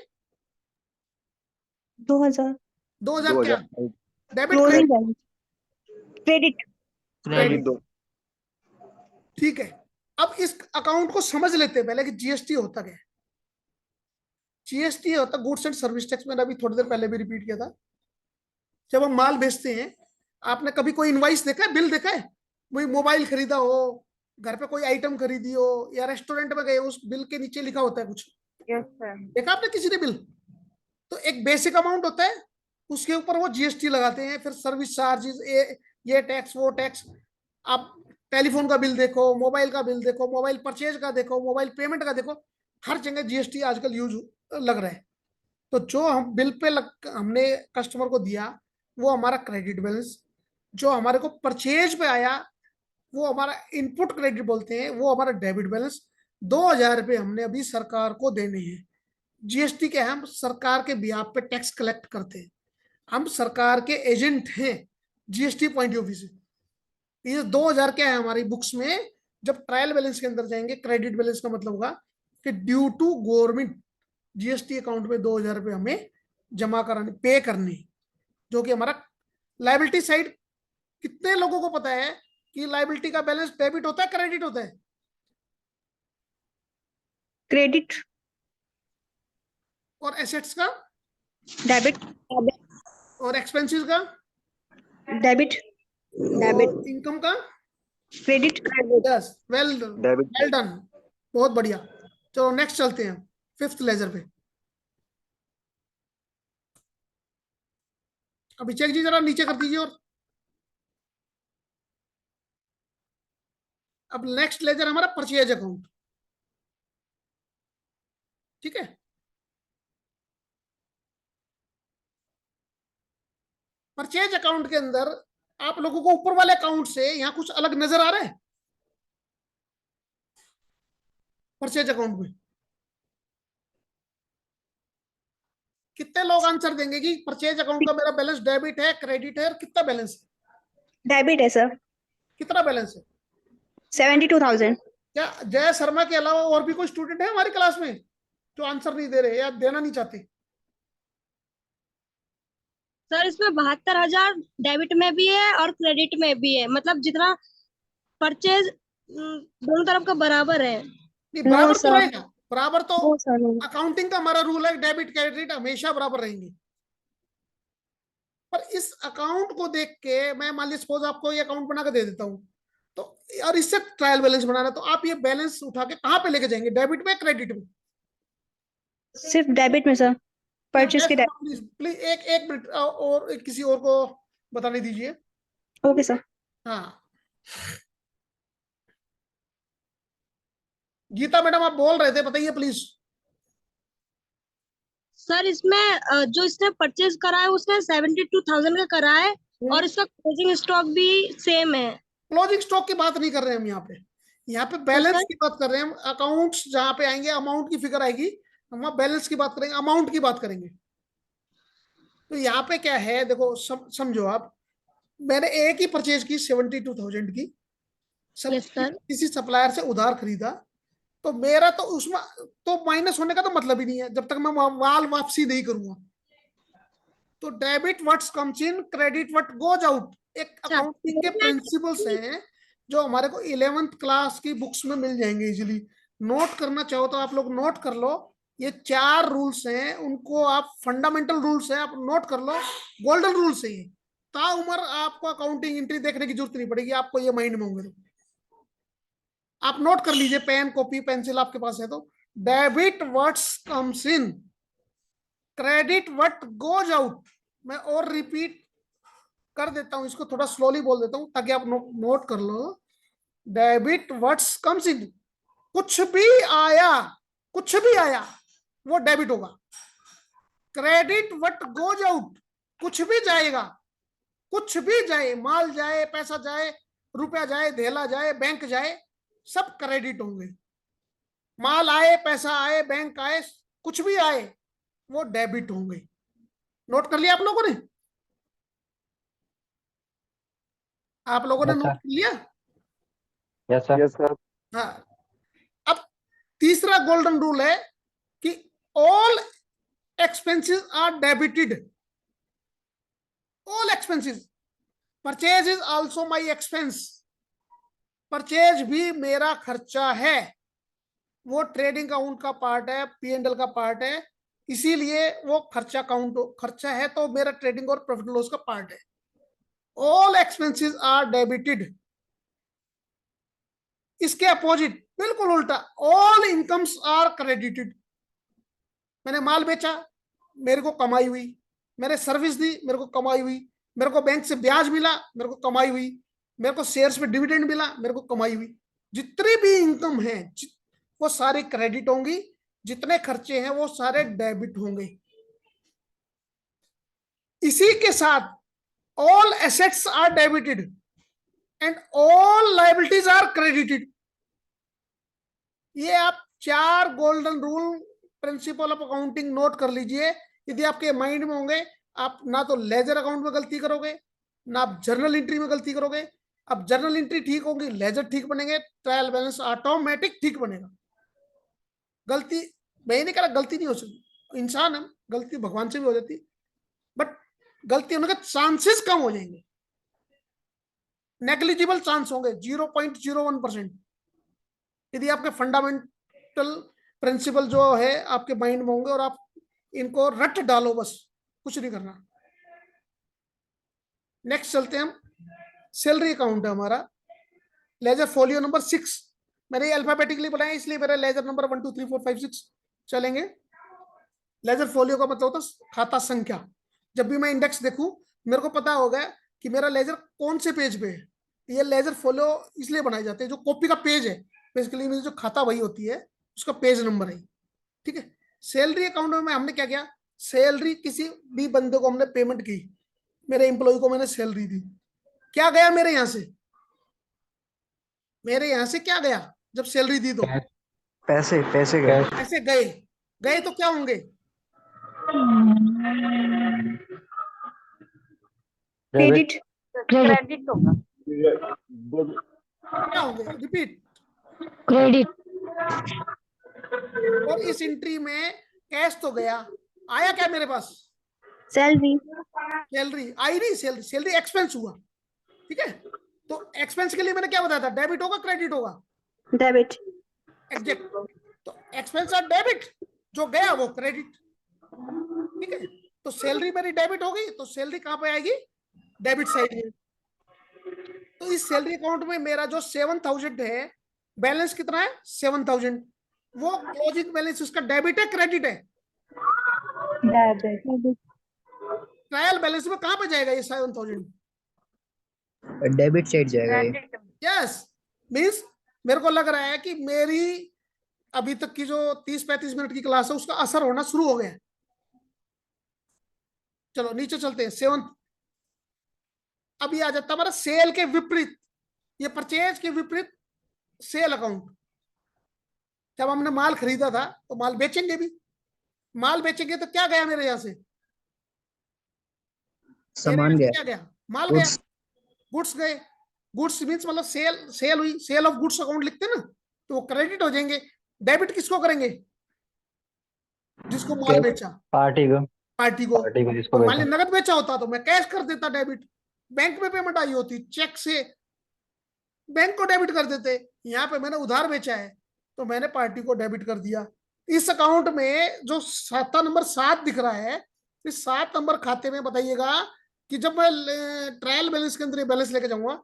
2000. 2,000 क्या? 2000 debit Closing credit? balance. Credit. Credit दो। ठीक है, अब इस अकाउंट को समझ लेते हैं पहले कि जीएसटी होता क्या है। जीएसटी होता गुड्स एंड सर्विस टैक्स। मैंने अभी थोड़ी देर पहले भी रिपीट किया था। जब हम माल बेचते हैं, आपने कभी कोई इनवाइस देखा है, बिल देखा है? वही मोबाइल खरीदा हो, घर पे कोई आइटम खरीदी हो, या रेस्टोरेंट में गए, उस बिल के नीचे लिखा होता है कुछ, Yes, sir. देखा आपने किसी ने बिल? तो एक बेसिक अमाउंट होता है, उसके ऊपर वो जीएसटी लगाते हैं, फिर सर्विस चार्जेस, ये टैक्स वो टैक्स। आप टेलीफोन का बिल देखो, मोबाइल का बिल देखो, मोबाइल परचेज का देखो, मोबाइल पेमेंट का देखो, हर जगह जीएसटी आजकल यूज लग रहा है। तो जो हम बिल पे हमने कस्टमर को दिया वो हमारा क्रेडिट बैलेंस, जो हमारे को परचेज पे आया वो हमारा इनपुट क्रेडिट बोलते हैं, वो हमारा डेबिट बैलेंस। 2,000 रुपये हमने अभी सरकार को देने हैं। जीएसटी के हम सरकार के बिहाफ पे टैक्स कलेक्ट करते हैं, हम सरकार के एजेंट हैं जीएसटी पॉइंट ऑफ व्यू से। ये 2,000 क्या है हमारी बुक्स में? जब ट्रायल बैलेंस के अंदर जाएंगे, क्रेडिट बैलेंस का मतलब होगा कि due to government GST account में 2,000 रुपये हमें जमा कराने, पे करने, जो कि हमारा लाइबिलिटी साइड। कितने लोगों को पता है कि लाइबिलिटी का बैलेंस डेबिट होता है क्रेडिट होता है? Credit. और एसेट्स का Debit. और एक्सपेंसेस का Debit. और इनकम का? Credit. Yes, well debit well done, बहुत बढ़िया। चलो नेक्स्ट चलते हैं फिफ्थ लेजर पे। अभिषेक जी जरा नीचे कर दीजिए। और अब नेक्स्ट लेजर हमारा परचेज अकाउंट। ठीक है, परचेज अकाउंट के अंदर आप लोगों को ऊपर वाले अकाउंट से यहाँ कुछ अलग नजर आ रहा है? परचेज अकाउंट में कितने लोग आंसर देंगे कि परचेज अकाउंट का मेरा बैलेंस डेबिट है, क्रेडिट है, और कितना बैलेंस है? Debit है sir. कितना बैलेंस है? 72,000. क्या जय शर्मा के अलावा और भी कोई स्टूडेंट है हमारी क्लास में जो आंसर नहीं दे रहे या देना नहीं चाहते? सर इसमें 72,000 डेबिट में भी है और क्रेडिट में भी है, मतलब जितना परचेज दोनों तरफ का बराबर है। नहीं, बराबर तो sir. रहेगा, बराबर तो No sir. No. अकाउंटिंग का हमारा रूल है, डेबिट क्रेडिट हमेशा बराबर रहेंगे। पर इस अकाउंट को देख के मैं मान लीजिए सपोज आपको ये अकाउंट बना के दे देता हूँ, तो और इससे ट्रायल बैलेंस बनाना, तो आप ये बैलेंस उठा के कहाँ पे लेके जाएंगे, डेबिट में क्रेडिट में? सिर्फ डेबिट में सर. परचेज के डेबिट. प्लीज प्लीज एक मिनट और किसी और को बताने दीजिए। Okay sir. हाँ, गीता मैडम आप बोल रहे थे, बताइए प्लीज। सर इसमें जो इसने परचेज करा है उसने 72,000 का करा है और इसका क्लोजिंग स्टॉक भी सेम है। क्लोजिंग स्टॉक की बात नहीं कर रहे हैं हम यहाँ पे बैलेंस की बात कर रहे हैं हम। अकाउंट्स जहां पे आएंगे अमाउंट की फिगर आएगी, हम वहां बैलेंस की बात करेंगे, अमाउंट की बात करेंगे। तो यहाँ पे क्या है देखो, समझो आप, मैंने एक ही परचेज की 72,000 की, Yes, sir. किसी सप्लायर से उधार खरीदा, तो मेरा तो उसमें तो माइनस होने का तो मतलब ही नहीं है जब तक मैं माल वापसी नहीं करूंगा। तो debit what's comes in, credit what goes out, एक अकाउंटिंग के प्रिंसिपल्स हैं जो हमारे को 11th क्लास की बुक्स में मिल जाएंगे इजीली। नोट करना चाहो तो आप लोग नोट कर लो, ये 4 रूल्स हैं, उनको आप फंडामेंटल रूल्स हैं, आप नोट कर लो, गोल्डन रूल्स है ये। ताउम्र आपको अकाउंटिंग एंट्री देखने की जरूरत नहीं पड़ेगी, आपको ये माइंड में होंगे तो आप नोट कर लीजिए, पेन कॉपी पेंसिल आपके पास है तो debit what's comes in, credit what goes out. मैं और रिपीट कर देता हूं, इसको थोड़ा स्लोली बोल देता हूं ताकि आप नोट कर लो। डेबिट व्हाट्स कम्स इन, कुछ भी आया, कुछ भी आया वो डेबिट होगा। क्रेडिट व्हाट गोज आउट, कुछ भी जाएगा, कुछ भी जाए, माल जाए, पैसा जाए, रुपया जाए, धेला जाए, बैंक जाए, सब क्रेडिट होंगे। माल आए, पैसा आए, बैंक आए, कुछ भी आए वो डेबिट होंगे। नोट कर लिया आप लोगों ने? आप लोगों ने Yes, नोट sir. कर लिया? Yes sir. Yes sir. हाँ। अब तीसरा गोल्डन रूल है कि all expenses are debited. All expenses, purchase is also my expense, purchase भी मेरा खर्चा है, वो ट्रेडिंग अकाउंट का पार्ट है, P&L का पार्ट है, इसीलिए वो खर्चा काउंट, खर्चा है तो मेरा ट्रेडिंग और प्रॉफिट लॉस का पार्ट है। All expenses are debited. इसके अपोजिट बिल्कुल उल्टा, ऑल इनकम्स आर क्रेडिटेड। मैंने माल बेचा, मेरे को कमाई हुई, मैंने सर्विस दी, मेरे को कमाई हुई, मेरे को बैंक से ब्याज मिला, मेरे को कमाई हुई, मेरे को शेयर्स पे डिविडेंड मिला, मेरे को कमाई हुई। जितनी भी इनकम है वो सारी क्रेडिट होंगी, जितने खर्चे हैं वो सारे डेबिट होंगे। इसी के साथ all assets are debited and all liabilities are credited. ये आप 4 golden rule principle of accounting note कर लीजिए। यदि आपके माइंड में होंगे, आप ना तो लेजर अकाउंट में गलती करोगे, ना आप जर्नल एंट्री में गलती करोगे। अब जर्नल एंट्री ठीक होगी, लेजर ठीक बनेंगे, ट्रायल बैलेंस ऑटोमेटिक ठीक बनेगा। गलती, मैं नहीं कह रहा गलती नहीं हो सकती, इंसान है, गलती भगवान से भी हो जाती, बट गलती होने के चांसेस कम हो जाएंगे, नेग्लिजिबल चांस होंगे, 0.01%। यदि आपके फंडामेंटल प्रिंसिपल जो है आपके माइंड में होंगे और आप इनको रट डालो, बस कुछ नहीं करना। नेक्स्ट चलते हैं हम, सैलरी अकाउंट है हमारा, लेजर फोलियो नंबर 6। मैंने अल्फाबेटिकली बनाया इसलिए मेरा लेजर नंबर 1 2 3 4 5 6 चलेंगे। लेजर फोलियो का मतलब होता है खाता संख्या। जब भी मैं इंडेक्स देखूं, मेरे को पता होगा कि मेरा लेजर कौन से पेज पे है। ये लेजर फोलियो इसलिए बनाए जाते हैं, जो कॉपी का पेज है बेसिकली, मेरी जो खाता वही होती है, उसका पेज नंबर है, ठीक है। सैलरी अकाउंट में हमने क्या किया, सैलरी किसी भी बंदे को हमने पेमेंट की, मेरे एम्प्लॉय को मैंने सैलरी दी, क्या गया मेरे यहां से, मेरे यहां से क्या गया जब सैलरी दी तो पैसे पैसे गए। पैसे गए, गए तो क्या होंगे, क्रेडिट, क्रेडिट होगा। क्या होंगे, रिपीट। क्रेडिट। और इस एंट्री में कैश तो गया, आया क्या मेरे पास, सैलरी। सैलरी आई नहीं, सैलरी, सैलरी एक्सपेंस हुआ, ठीक है। तो एक्सपेंस के लिए मैंने क्या बताया था, डेबिट होगा क्रेडिट होगा, डेबिट। एग्जैक्ट। तो एक्सपेंस और डेबिट, जो गया वो क्रेडिट, ठीक है। तो सैलरी मेरी डेबिट हो गई, तो सैलरी कहां पे आएगी, डेबिट साइड में। तो इस सैलरी अकाउंट में मेरा जो 7000 है, बैलेंस कितना है 7000, वो क्लोजिंग बैलेंस उसका डेबिट है क्रेडिट है, ट्रायल बैलेंस में कहां पे जाएगा ये 7000, डेबिट साइड जाएगा ये। क्रेडिट। यस। मींस मेरे को लग रहा है कि मेरी अभी तक की जो 30-35 मिनट की क्लास है उसका असर होना शुरू हो गया। चलो नीचे चलते हैं, 7। अभी आ जाता हमारा सेल के विपरीत, ये परचेज के विपरीत सेल अकाउंट। जब हमने माल खरीदा था तो माल बेचेंगे भी, माल बेचेंगे तो क्या गया मेरे यहां से, सामान गया, क्या गया, माल गया, गुड्स गए। गुड्स मींस मतलब सेल हुई, सेल ऑफ गुड्स अकाउंट लिखते हैं ना, तो वो क्रेडिट हो जाएंगे। डेबिट किसको करेंगे, जिसको माल बेचा, पार्टी को, पार्टी को। पार्टी को जिसको और मान बेचा। ली नगद बेचा होता तो मैं कैश कर देता डेबिट, बैंक में पेमेंट आई होती चेक से, बैंक को डेबिट कर देते। यहाँ पे मैंने उधार बेचा है तो मैंने पार्टी को डेबिट कर दिया। इस अकाउंट में जो खाता नंबर 7 दिख रहा है, इस 7 नंबर खाते में बताइएगा कि जब मैं ट्रायल बैलेंस के अंदर बैलेंस लेके जाऊंगा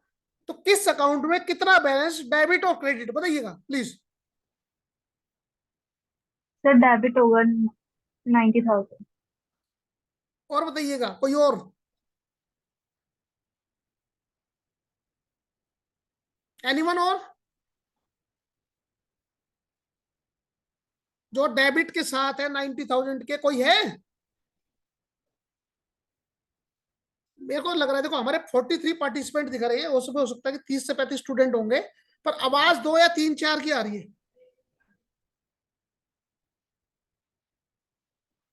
तो किस अकाउंट में कितना बैलेंस डेबिट और क्रेडिट, बताइएगा प्लीज। सर डेबिट होगा 90,000। और बताइएगा कोई और? एनीवन और जो डेबिट के साथ है 90,000 के, कोई है? मेरे को लग रहा है, देखो हमारे 43 पार्टिसिपेंट दिख रहे हैं, उसमें हो सकता है कि 30 से 35 स्टूडेंट होंगे, पर आवाज 2 या 3 4 की आ रही है।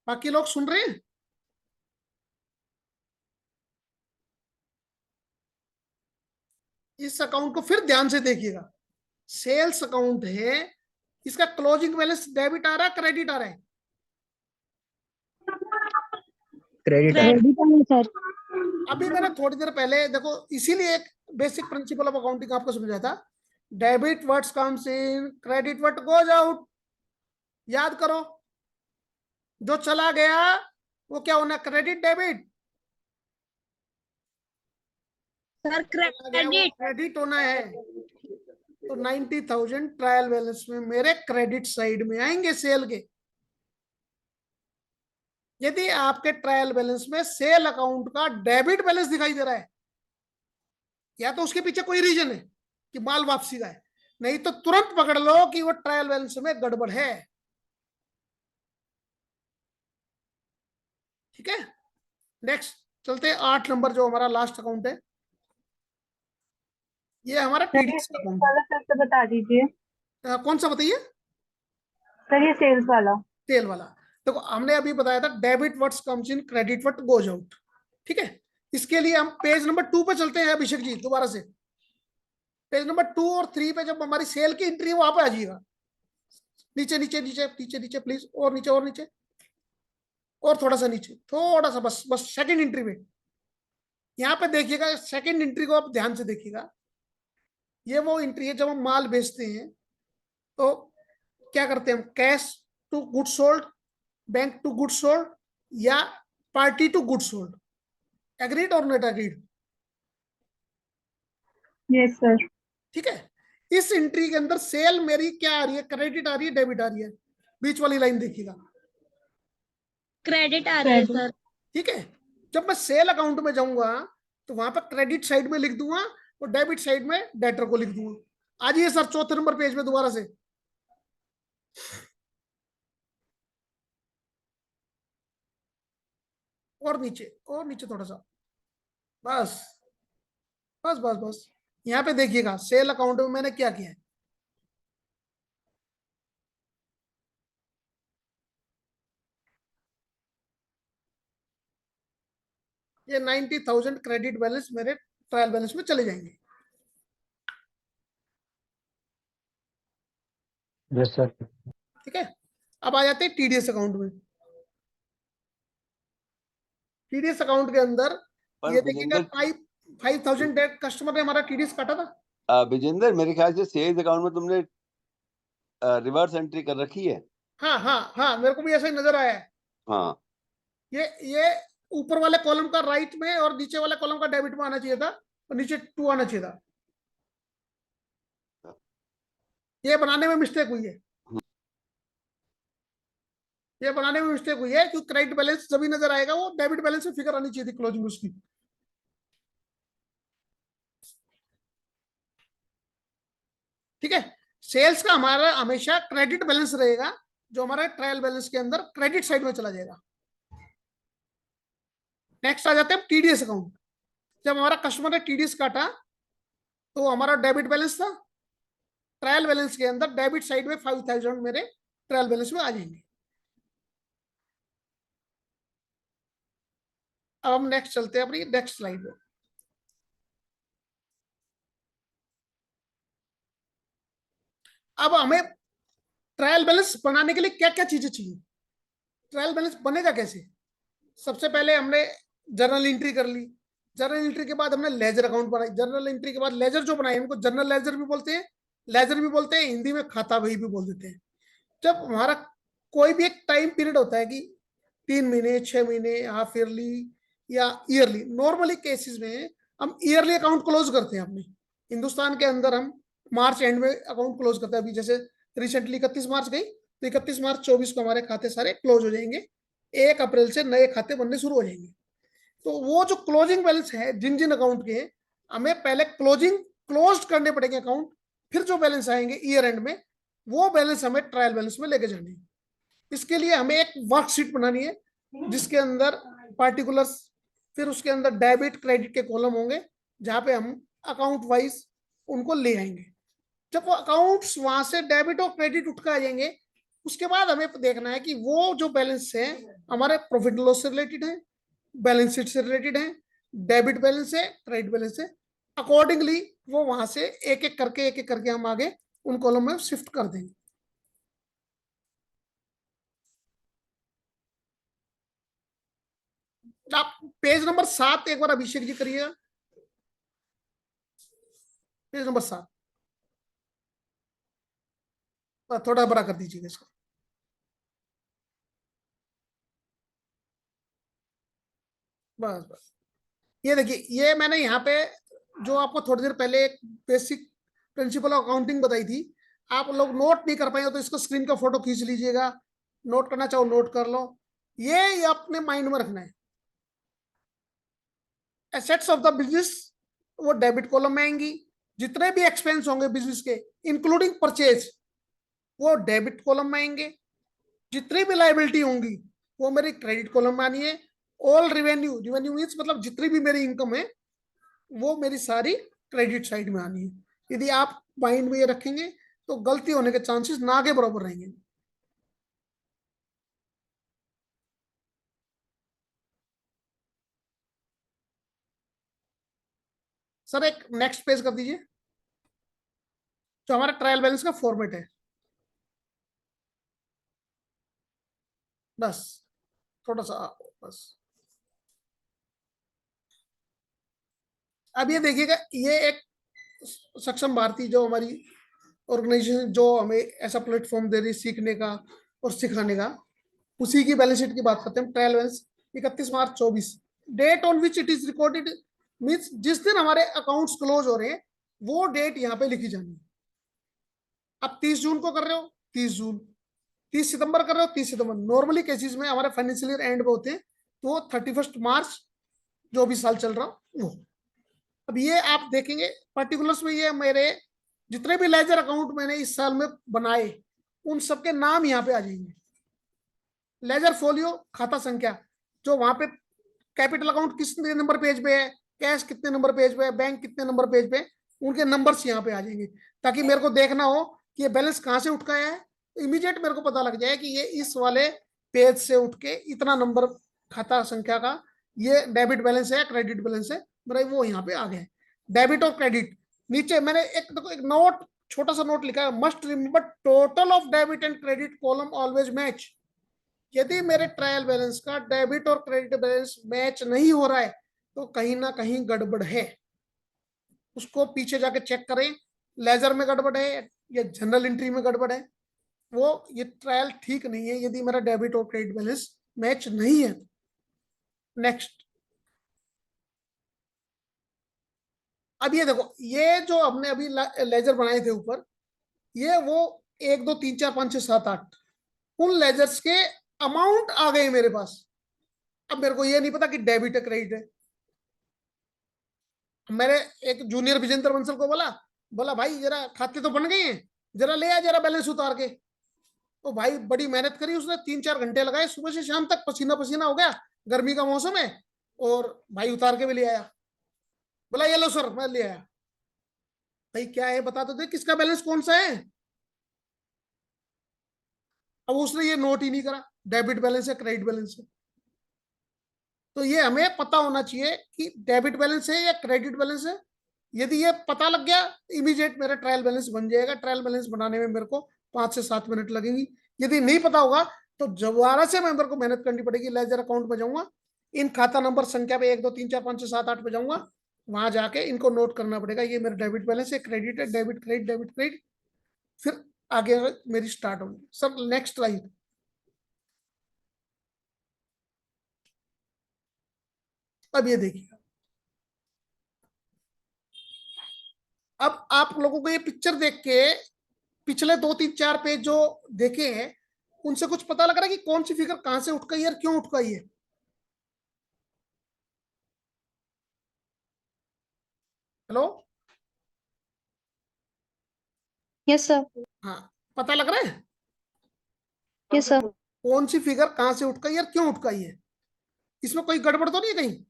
बाकी लोग सुन रहे हैं? इस अकाउंट को फिर ध्यान से देखिएगा। सेल्स अकाउंट है, इसका क्लोजिंग बैलेंस डेबिट आ रहा है, क्रेडिट आ रहा है? क्रेडिट आ रहा है। क्रेडिट है सर। अभी मैंने थोड़ी देर पहले देखो, इसीलिए एक बेसिक प्रिंसिपल ऑफ अकाउंटिंग आपको समझाया था, debit what's comes in, credit what goes out. याद करो, जो चला गया वो क्या होना, credit debit? Sir credit. Credit होना है। तो 90,000 ट्रायल बैलेंस में मेरे क्रेडिट साइड में आएंगे सेल के। यदि आपके ट्रायल बैलेंस में सेल अकाउंट का डेबिट बैलेंस दिखाई दे रहा है, या तो उसके पीछे कोई रीजन है कि माल वापसी का है, नहीं तो तुरंत पकड़ लो कि वो ट्रायल बैलेंस में गड़बड़ है। ठीक है, नेक्स्ट चलते हैं 8 नंबर, जो हमारा लास्ट अकाउंट है। ये हमारा सर ये टीडीएस सेल्स अकाउंट। वाला सर से बता दीजिए। कौन सा बताइए? सर ये सेल्स वाला। सेल वाला। देखो हमने अभी बताया था debit what's comes in, credit what goes out. ठीक है, इसके लिए हम पेज नंबर 2 पे चलते हैं अभिषेक जी, दोबारा से पेज नंबर 2 और 3 पे जब हमारी सेल की एंट्री है वहां पे आ जाइएगा। नीचे नीचे नीचे नीचे नीचे प्लीज, और नीचे और नीचे, और थोड़ा सा नीचे, थोड़ा सा, बस बस सेकंड एंट्री में। यहाँ पे देखिएगा, सेकंड एंट्री को आप ध्यान से देखिएगा। ये वो एंट्री है जब हम माल बेचते हैं तो क्या करते हैं हम, cash to good sold, bank to good sold, या party to good sold. Agreed or not agreed? Yes sir. ठीक है, इस एंट्री के अंदर सेल मेरी क्या आ रही है, क्रेडिट आ रही है, डेबिट आ रही है? बीच वाली लाइन देखिएगा, क्रेडिट आ रही है सर। ठीक है। जब मैं सेल अकाउंट में जाऊंगा तो वहां पर क्रेडिट साइड में लिख दूंगा और डेबिट साइड में डेटर को लिख दूंगा। आ जाइए सर चौथे नंबर पेज में दोबारा से। और नीचे थोड़ा सा, बस बस बस बस। यहाँ पे देखिएगा सेल अकाउंट में मैंने क्या किया है। ये 90,000 क्रेडिट बैलेंस मेरे ट्रायल बैलेंस में चले जाएंगे। Yes sir. ठीक है, अब आ जाते हैं टीडीएस अकाउंट में। टीडीएस अकाउंट के अंदर ये देखिएगा 5,000 कस्टमर ने हमारा टीडीएस काटा था। विजेंद्र, मेरे ख्याल से सेल्स अकाउंट में तुमने रिवर्स एंट्री कर रखी है। हाँ हाँ हाँ, मेरे को भी ऐसा ही नजर आया है। हाँ, ये ऊपर वाले कॉलम का राइट में और नीचे वाले कॉलम का डेबिट में आना चाहिए था, और नीचे 2 आना चाहिए था। ये बनाने में मिस्टेक हुई है, ये बनाने में मिस्टेक हुई है, क्योंकि क्रेडिट बैलेंस जब भी नजर आएगा वो डेबिट बैलेंस में फिगर आनी चाहिए थी क्लोजिंग उसकी। ठीक है, सेल्स का हमारा हमेशा क्रेडिट बैलेंस रहेगा, जो हमारा ट्रायल बैलेंस के अंदर क्रेडिट साइड में चला जाएगा। नेक्स्ट आ जाते हैं टीडीएस अकाउंट। जब हमारा कस्टमर ने टीडीएस काटा तो हमारा डेबिट बैलेंस था, ट्रायल बैलेंस के अंदर डेबिट साइड में 5,000 मेरे ट्रायल बैलेंस में आ जाएंगे। अब हम नेक्स्ट चलते हैं अपनी नेक्स्ट स्लाइड में। अब हमें ट्रायल बैलेंस बनाने के लिए क्या क्या चीजें चाहिए, ट्रायल बैलेंस बनेगा कैसे? सबसे पहले हमने जर्नल एंट्री कर ली, जर्नल एंट्री के बाद हमने लेजर अकाउंट बनाई, जर्नल एंट्री के बाद लेजर जो बनाए इनको जर्नल लेजर भी बोलते हैं, लेजर भी बोलते हैं, हिंदी में खाता बही भी बोल देते हैं। जब हमारा कोई भी एक टाइम पीरियड होता है कि 3 महीने, 6 महीने, हाफ ईयरली या ईयरली, नॉर्मली केसेस में हम ईयरली अकाउंट क्लोज करते हैं। अपने हिंदुस्तान के अंदर हम मार्च एंड में अकाउंट क्लोज करते हैं। अभी जैसे रिसेंटली 31 मार्च गई तो 31 मार्च 24 को हमारे खाते सारे क्लोज हो जाएंगे, 1 अप्रैल से नए खाते बनने शुरू हो जाएंगे। तो वो जो क्लोजिंग बैलेंस है जिन जिन अकाउंट के, हमें पहले क्लोज करने पड़ेंगे अकाउंट, फिर जो बैलेंस आएंगे ईयर एंड में वो बैलेंस हमें ट्रायल बैलेंस में लेके जाने हैं। इसके लिए हमें एक वर्कशीट बनानी है जिसके अंदर पार्टिकुलर्स, फिर उसके अंदर डेबिट क्रेडिट के कॉलम होंगे जहां पे हम अकाउंट वाइज उनको ले आएंगे। जब वो अकाउंट्स वहां से डेबिट और क्रेडिट उठ कर आ जाएंगे, उसके बाद हमें देखना है कि वो जो बैलेंस है हमारे प्रॉफिट लॉस से रिलेटेड है, बैलेंस शीट से रिलेटेड है, डेबिट बैलेंस है, क्रेडिट बैलेंस है। अकॉर्डिंगली वो वहां से एक एक करके हम आगे उन कॉलम में शिफ्ट कर देंगे। आप पेज नंबर 7 एक बार अभिषेक जी करिएगा, पेज नंबर 7 थोड़ा बड़ा कर दीजिएगा इसको। बस बस, ये देखिए, ये मैंने यहाँ पे जो आपको थोड़ी देर पहले एक बेसिक प्रिंसिपल ऑफ अकाउंटिंग बताई थी, आप लोग नोट नहीं कर पाए हो तो इसको स्क्रीन का फोटो खींच लीजिएगा, नोट करना चाहो नोट कर लो। ये अपने माइंड में रखना है। एसेट्स ऑफ द बिजनेस वो डेबिट कॉलम में आएंगी, जितने भी एक्सपेंस होंगे बिजनेस के इंक्लूडिंग परचेज वो डेबिट कॉलम में आएंगे, जितनी भी लाइबिलिटी होंगी वो मेरी क्रेडिट कॉलम में आनी है। ऑल रिवेन्यू, रिवेन्यू मीन्स मतलब जितनी भी मेरी इनकम है वो मेरी सारी क्रेडिट साइड में आनी है। यदि आप माइंड में ये रखेंगे तो गलती होने के चांसेस ना के बराबर रहेंगे। सर एक नेक्स्ट पेज कर दीजिए, जो हमारा ट्रायल बैलेंस का फॉर्मेट है। बस थोड़ा सा, बस अब ये देखिएगा, ये एक सक्षम भारती जो हमारी ऑर्गेनाइजेशन जो हमें ऐसा प्लेटफॉर्म दे रही है सीखने का और सिखाने का, उसी की बैलेंस शीट की बात करते हैं। Trial balance 31 March 24, date on which it is recorded means जिस दिन हमारे अकाउंट्स क्लोज हो रहे हैं वो डेट यहाँ पे लिखी जानी है। अब 30 जून को कर रहे हो 30 जून, 30 सितंबर कर रहे हो 30 सितंबर। नॉर्मली केसेस में हमारे फाइनेंशियल ईयर एंड पे होते हैं तो 31 मार्च जो भी साल चल रहा वो। अब ये आप देखेंगे पर्टिकुलर्स में, ये मेरे जितने भी लेजर अकाउंट मैंने इस साल में बनाए उन सबके नाम यहाँ पे आ जाएंगे। लेजर फोलियो खाता संख्या, जो वहां पे कैपिटल अकाउंट कितने नंबर पेज पे है, कैश कितने नंबर पेज पे है, बैंक कितने नंबर पेज पे, उनके नंबर्स यहाँ पे आ जाएंगे ताकि मेरे को देखना हो कि ये बैलेंस कहाँ से उठ के आया है, इमीडिएट मेरे को पता लग जाए कि ये इस वाले पेज से उठ के इतना नंबर खाता संख्या का ये डेबिट बैलेंस है, क्रेडिट बैलेंस है, मेरा वो यहाँ पे आ गया है। डेबिट और क्रेडिट नीचे मैंने एक देखो एक नोट, छोटा सा नोट लिखा है, must remember total of debit and credit column always match. यदि मेरे ट्रायल बैलेंस का डेबिट और क्रेडिट बैलेंस मैच नहीं हो रहा है तो कहीं ना कहीं गड़बड़ है, उसको पीछे जाके चेक करें, लेजर में गड़बड़ है या जनरल एंट्री में गड़बड़ है, वो ये ट्रायल ठीक नहीं है यदि मेरा डेबिट और क्रेडिट बैलेंस मैच नहीं है। नेक्स्ट, अब ये देखो, ये जो हमने अभी लेजर बनाए थे ऊपर, ये वो 1 2 3 4 5 6 7 8 उन लेजर्स के अमाउंट आ गए मेरे पास। अब मेरे को ये नहीं पता कि डेबिट है क्रेडिट है। मेरे एक जूनियर विजेंद्र बंसल को बोला भाई जरा खाते तो बन गए हैं, जरा ले आ जरा बैलेंस उतार के। तो भाई बड़ी मेहनत करी उसने, 3 4 घंटे लगाए, सुबह से शाम तक पसीना पसीना हो गया, गर्मी का मौसम है, और भाई उतार के भी ले आया। बोला ये लो सर, मैं ले आया। भाई क्या है बता तो दे, किसका बैलेंस कौन सा है। अब उसने ये नोट ही नहीं करा डेबिट बैलेंस है क्रेडिट बैलेंस है। तो ये हमें पता होना चाहिए कि डेबिट बैलेंस है या क्रेडिट बैलेंस है। यदि ये पता लग गया इमीडिएट मेरा ट्रायल बैलेंस बन जाएगा। ट्रायल बैलेंस बनाने में मेरे को 5 से 7 मिनट लगेंगी। यदि नहीं पता होगा तो दोबारा से मेरे को मेहनत करनी पड़ेगी। लेजर अकाउंट में जाऊंगा, इन खाता नंबर संख्या पे 1 2 3 4 5 6 7 8 पे जाऊंगा, वहां जाके इनको नोट करना पड़ेगा। ये मेरा डेबिट बैलेंस है, क्रेडिट है, डेबिट क्रेडिट डेबिट क्रेडिट, फिर आगे मेरी स्टार्ट होगी। Sir next slide. अब ये देखिए, अब आप लोगों को ये पिक्चर देख के पिछले 2 3 4 पेज जो देखे हैं उनसे कुछ पता लग रहा है कि कौन सी फिगर कहां से उठ गई है और क्यों उठ गई है? हेलो? Yes sir. हाँ, पता लग रहा है यस सर। कौन सी फिगर कहां से उठ गई है और क्यों उठ गई है? इसमें कोई गड़बड़ तो नहीं है कहीं?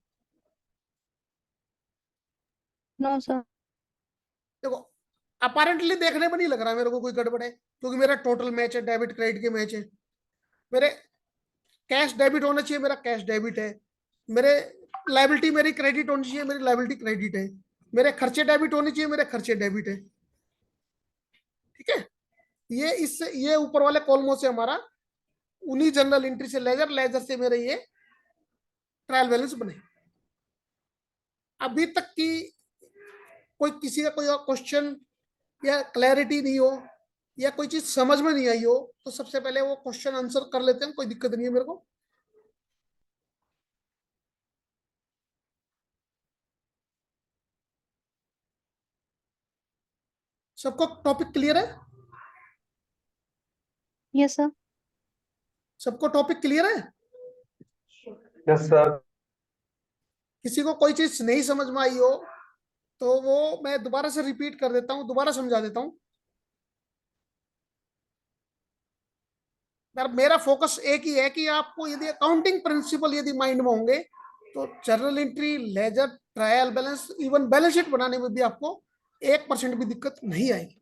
No sir. देखो, अपारेंटली देखने में नहीं लग रहा मेरे को कोई गड़बड़ है, क्योंकि मेरा टोटल मैच है, डेबिट क्रेडिट के मैच है। मेरे कैश डेबिट होना चाहिए, मेरा कैश डेबिट है। मेरे लाइबिलिटी मेरी क्रेडिट होनी चाहिए, मेरी लाइबिलिटी क्रेडिट है। मेरे खर्चे डेबिट होने चाहिए, मेरे खर्चे डेबिट है। ठीक है, ये ऊपर वाले कॉलमों से हमारा उन्हीं जनरल एंट्री से लेजर, लेजर से मेरे ये ट्रायल बैलेंस बने। अभी तक की कोई किसी का कोई और क्वेश्चन या क्लैरिटी नहीं हो या कोई चीज समझ में नहीं आई हो, तो सबसे पहले वो क्वेश्चन आंसर कर लेते हैं, कोई दिक्कत नहीं है मेरे को। सबको टॉपिक क्लियर है? Yes sir. सबको टॉपिक क्लियर है? Yes sir. किसी को कोई चीज नहीं समझ में आई हो तो वो मैं दोबारा से रिपीट कर देता हूँ, दोबारा समझा देता हूँ। यार मेरा फोकस एक ही है कि आपको यदि अकाउंटिंग प्रिंसिपल यदि माइंड में होंगे तो journal entry, ledger, trial balance, even balance sheet बनाने में भी आपको 1% भी दिक्कत नहीं आएगी।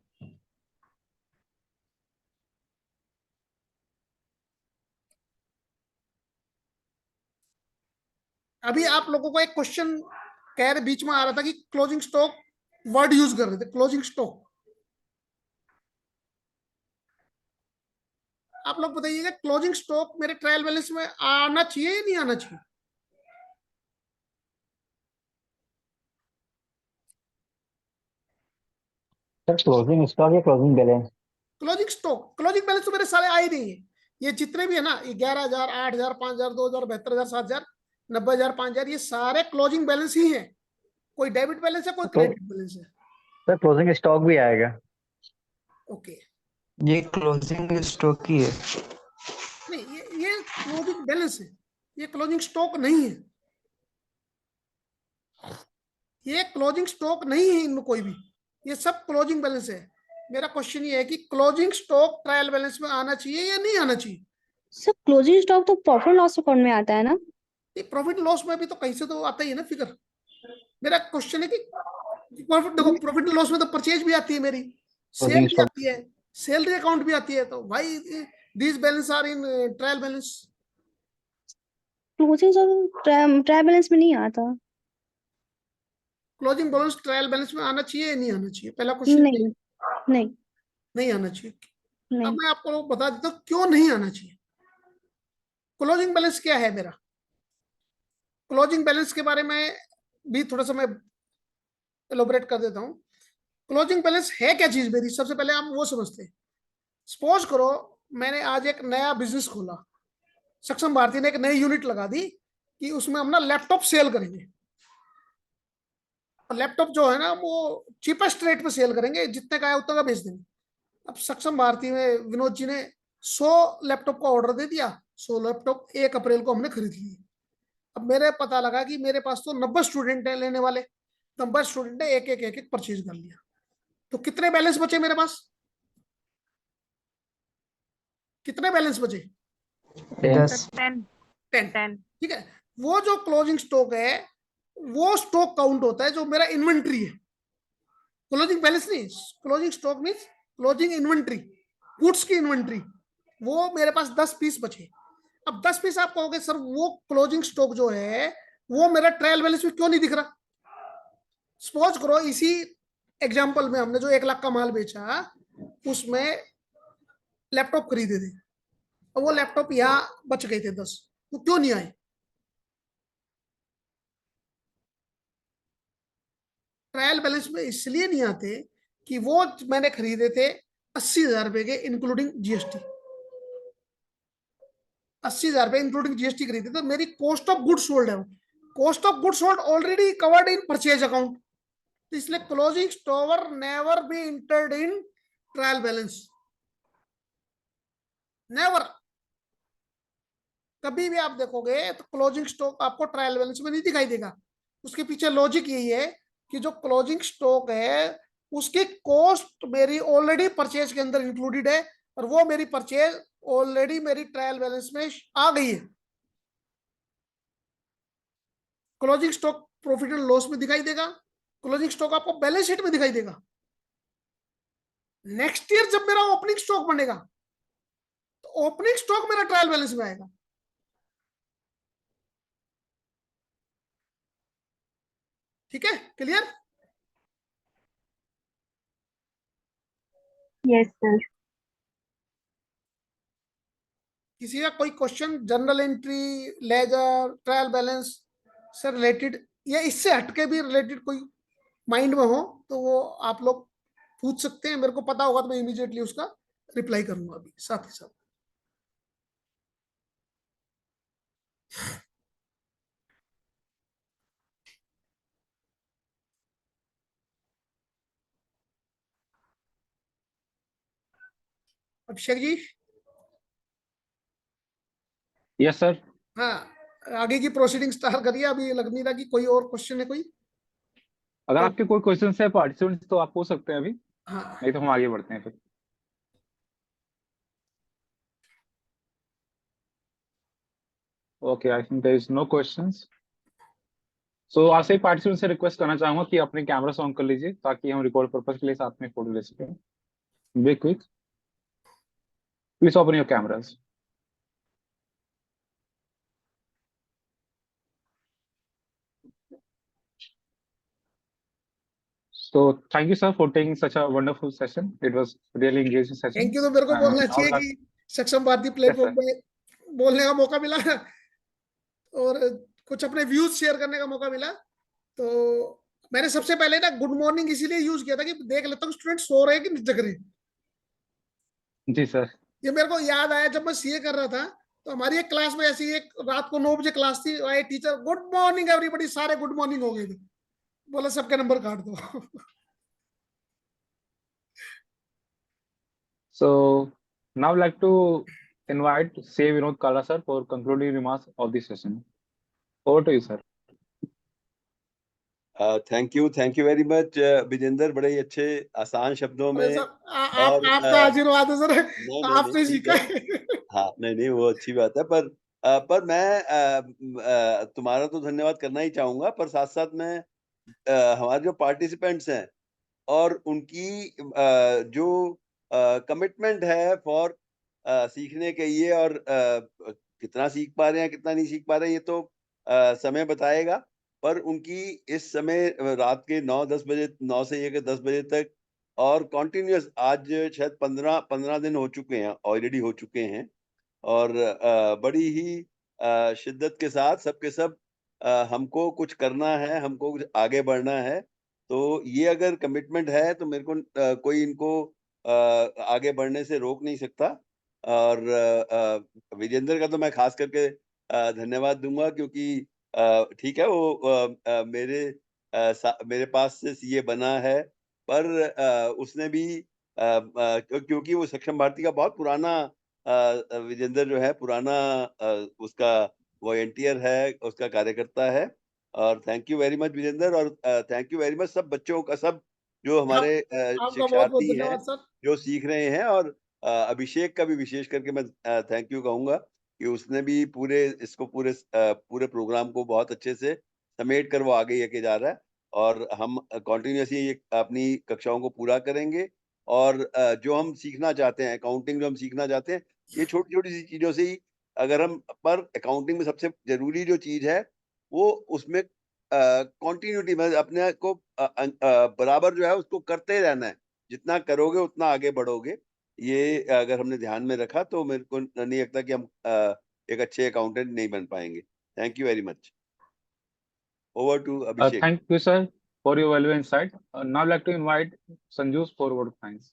अभी आप लोगों को एक क्वेश्चन कह रहे बीच में आ रहा था कि क्लोजिंग स्टॉक वर्ड यूज कर रहे थे, क्लोजिंग स्टॉक। आप लोग बताइएगा क्लोजिंग स्टॉक मेरे ट्रायल बैलेंस में आना चाहिए या नहीं आना चाहिए? सर क्लोजिंग स्टॉक या closing balance? Closing stock, closing balance तो मेरे सारे आए नहीं है। ये जितने भी है ना, 11,000, 8,000, 5,000, 2,000, 72,000, 7,000, 90,000, 5,000, ये सारे क्लोजिंग बैलेंस ही है। कोई डेबिट बैलेंस है, कोई तो क्रेडिट बैलेंस है। सर क्लोजिंग स्टॉक भी आएगा? ओके, ये क्लोजिंग स्टॉक ही है। नहीं ये क्लोजिंग बैलेंस है, ये क्लोजिंग स्टॉक नहीं है। ये क्लोजिंग स्टॉक नहीं है इनमें कोई भी, ये सब क्लोजिंग बैलेंस है। मेरा क्वेश्चन ये है कि क्लोजिंग स्टॉक ट्रायल बैलेंस में आना चाहिए या नहीं आना चाहिए? सर क्लोजिंग स्टॉक तो प्रॉफिट लॉस अकाउंट में आता है ना? प्रॉफिट लॉस में भी तो कहीं से तो आता ही है ना फिगर। मेरा क्वेश्चन है कि प्रॉफिट, देखो प्रॉफिट लॉस में तो परचेज भी आती है मेरी, सेल क्लोजिंग भी स्टॉक आती है, सैलरी अकाउंट भी आती है, तो भाई these balance are in trial balance. Closing stock trial balance में नहीं आता। क्लोजिंग बैलेंस ट्रायल बैलेंस में आना चाहिए या नहीं आना चाहिए, पहला क्वेश्चन नहीं नहीं नहीं आना चाहिए। अब नहीं। मैं आपको बता देता हूँ क्यों नहीं आना चाहिए। क्लोजिंग बैलेंस क्या है मेरा? क्लोजिंग बैलेंस के बारे में भी थोड़ा सा मैं एलोबरेट कर देता हूँ। क्लोजिंग बैलेंस है क्या चीज मेरी, सबसे पहले हम वो समझते हैं। सपोज करो मैंने आज एक नया बिजनेस खोला, सक्षम भारती ने एक नई यूनिट लगा दी कि उसमें हम ना लैपटॉप सेल करेंगे। लैपटॉप जो है ना वो चीपेस्ट रेट पे सेल करेंगे, जितने का है उतने का बेच देंगे। अब सक्षम भारती में विनोद जी ने 100 लैपटॉप का ऑर्डर दे दिया, 100 लैपटॉप 1 अप्रैल को हमने खरीद लिए। अब मेरे पता लगा कि मेरे पास तो 90 स्टूडेंट है लेने वाले, 90 स्टूडेंट ने एक एक परचेज कर लिया, तो कितने बैलेंस बचे मेरे पास? कितने बैलेंस बचे? 10। 10 10। 10 ठीक है, वो जो क्लोजिंग स्टॉक है वो स्टॉक काउंट होता है जो मेरा इन्वेंट्री है। क्लोजिंग बैलेंस नहीं, closing stock means closing inventory, goods की इन्वेंट्री। वो मेरे पास 10 पीस बचे। अब 10 पीस आप कहोगे सर वो क्लोजिंग स्टॉक जो है वो मेरा ट्रायल बैलेंस में क्यों नहीं दिख रहा? सपोज करो इसी एग्जांपल में हमने जो 1 लाख का माल बेचा उसमें लैपटॉप खरीदे थे, और वो लैपटॉप यहाँ बच गए थे 10, वो क्यों नहीं आए? ट्रायल बैलेंस में इसलिए नहीं आते कि वो मैंने खरीदे थे 80,000 रुपए के इंक्लूडिंग जीएसटी, 80,000 रुपए इंक्लूडिंग जीएसटी खरीदे, तो मेरी कॉस्ट ऑफ गुड्स सोल्ड है, cost of goods sold already covered in purchase account, तो इसलिए closing stock never be entered in trial balance, never. कभी भी आप देखोगे तो क्लोजिंग स्टॉक आपको ट्रायल बैलेंस में नहीं दिखाई देगा। उसके पीछे लॉजिक यही है कि जो क्लोजिंग स्टॉक है उसकी कॉस्ट मेरी ऑलरेडी परचेज के अंदर इंक्लूडेड है, और वो मेरी परचेज ऑलरेडी मेरी ट्रायल बैलेंस में आ गई है। Closing stock profit and loss में दिखाई देगा, क्लोजिंग स्टॉक आपको बैलेंस शीट में दिखाई देगा। नेक्स्ट ईयर जब मेरा ओपनिंग स्टॉक बनेगा तो ओपनिंग स्टॉक मेरा ट्रायल बैलेंस में आएगा। ठीक है, क्लियर? Yes sir. किसी का कोई question journal entry, ledger, trial balance से रिलेटेड या इससे हटके भी रिलेटेड कोई माइंड में हो तो वो आप लोग पूछ सकते हैं। मेरे को पता होगा तो मैं इमीडिएटली उसका रिप्लाई करूंगा अभी साथ ही साथ। अभिषेक जी। Yes sir. हाँ, आगे की प्रोसीडिंग स्टार्ट करिए। अभी लग नहीं रहा कि कोई और क्वेश्चन है कोई। अगर तो आपके कोई क्वेश्चन है पार्टिसिपेंट्स तो आप पूछ सकते हैं अभी, हाँ, नहीं तो हम आगे बढ़ते हैं फिर। Okay, I think there is no questions. So आज से पार्टिसिपेंट से रिक्वेस्ट करना चाहूंगा कि अपने कैमरा ऑन कर लीजिए ताकि हम रिकॉर्ड पर्पज के लिए साथ में फोटो ले सकें। Be quick, please open your cameras. So thank you sir for taking such a wonderful session. It was really engaging session. Thank you तो मेरे को And बोलना now चाहिए that कि सक्षम भारती yes प्लेटफॉर्म sir. पे बोलने का मौका मिला और कुछ अपने व्यूज शेयर करने का मौका मिला। तो मैंने सबसे पहले ना गुड मॉर्निंग इसीलिए यूज किया था कि देख लेता हूँ स्टूडेंट सो रहे हैं कि नहीं जग रहे। जी सर। ये मेरे को याद आया जब मैं सीए कर रहा था तो हमारी एक क्लास में ऐसी एक रात को 9 बजे क्लास थी, आए टीचर गुड मॉर्निंग एवरीबॉडी, सारे गुड मॉर्निंग हो गए थे। बोला सबके नंबर काट दो। So now I'd like to invite C. Vinod Kala sir for concluding remarks of this session. Over to you sir. Thank you very much Vijendra, बड़े ही अच्छे आसान शब्दों अरे में। सर और आपका आशीर्वाद है सर, नहीं आपसे ठीक सीखा है। है। हाँ, नहीं वो अच्छी बात है, पर मैं तुम्हारा तो धन्यवाद करना ही चाहूंगा, पर साथ साथ मैं हमारे जो पार्टिसिपेंट्स हैं और उनकी जो कमिटमेंट है फॉर सीखने के लिए, और कितना सीख पा रहे हैं कितना नहीं सीख पा रहे हैं ये तो समय बताएगा। पर उनकी इस समय रात के 9-10 बजे, 9 से लेकर 10 बजे तक, और कॉन्टिन्यूस आज शायद 15 दिन हो चुके हैं, ऑलरेडी हो चुके हैं, और बड़ी ही शिद्दत के साथ सबके सब हमको कुछ करना है, हमको कुछ आगे बढ़ना है। तो ये अगर कमिटमेंट है तो मेरे को कोई इनको आगे बढ़ने से रोक नहीं सकता। और विजेंद्र का तो मैं खास करके धन्यवाद दूंगा, क्योंकि ठीक है वो मेरे पास से सीए बना है, पर उसने भी क्योंकि वो सक्षम भारती का बहुत पुराना विजेंद्र जो है पुराना उसका वॉलंटियर है, उसका कार्यकर्ता है। और thank you very much Vijendra, और थैंक यू वेरी मच सब बच्चों का, सब जो हमारे आपका बहुत बहुत शिक्षार्थी हैं धन्यवाद सर। जो सीख रहे हैं। और अभिषेक का भी विशेष करके मैं थैंक यू कहूंगा कि उसने भी पूरे प्रोग्राम को बहुत अच्छे से समेट कर वो आगे लेके जा रहा है। और हम कॉन्टिन्यूसली अपनी कक्षाओं को पूरा करेंगे, और जो हम सीखना चाहते हैं, अकाउंटिंग जो हम सीखना चाहते हैं, ये छोटी छोटी सी चीजों से ही अगर हम, पर अकाउंटिंग में सबसे जरूरी जो चीज है वो उसमें कॉन्टिन्यूटी में अपने को बराबर जो है उसको करते रहना है। जितना करोगे उतना आगे बढ़ोगे। ये अगर हमने ध्यान में रखा तो मेरे को नहीं लगता कि हम एक अच्छे अकाउंटेंट नहीं बन पाएंगे। Thank you very much. Over to Abhishek. Thank you sir for your valuable insight. Now I'd like to invite Sanju for word of thanks.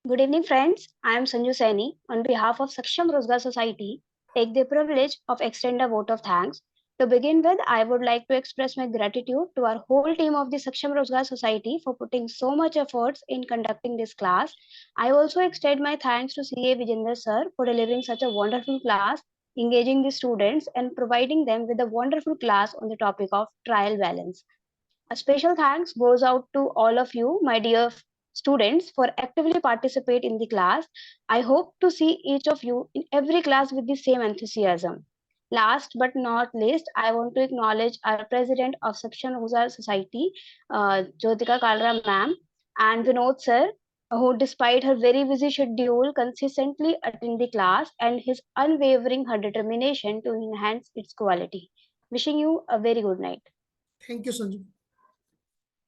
Good evening, friends. I am Sanju Saini. On behalf of Saksham Rozgar Society, take the privilege of extend a vote of thanks To begin with, I would like to express my gratitude to our whole team of the Saksham Rozgar Society for putting so much efforts in conducting this class. I also extend my thanks to CA Vijender sir for delivering such a wonderful class, engaging the students and providing them with a wonderful class on the topic of trial balance. A special thanks goes out to all of you, my dear students, for actively participate in the class. I hope to see each of you in every class with the same enthusiasm. Last but not least, I want to acknowledge our president of Saksham Rozgar Society, Jyotika Kalra ma'am, and Vinod sir, who despite her very busy schedule consistently attend the class and his unwavering her determination to enhance its quality. Wishing you a very good night. Thank you, Sanju.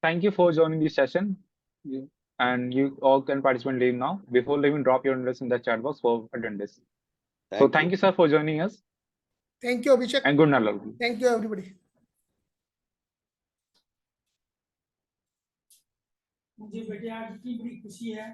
Thank you for joining this session. And you all can participate leave now. Before leaving, drop your address in the chat box for attendance. So thank you, sir, for joining us. Thank you, Abhishek. And good night, all. Thank you, everybody. मुझे बेटे आज इतनी बड़ी खुशी है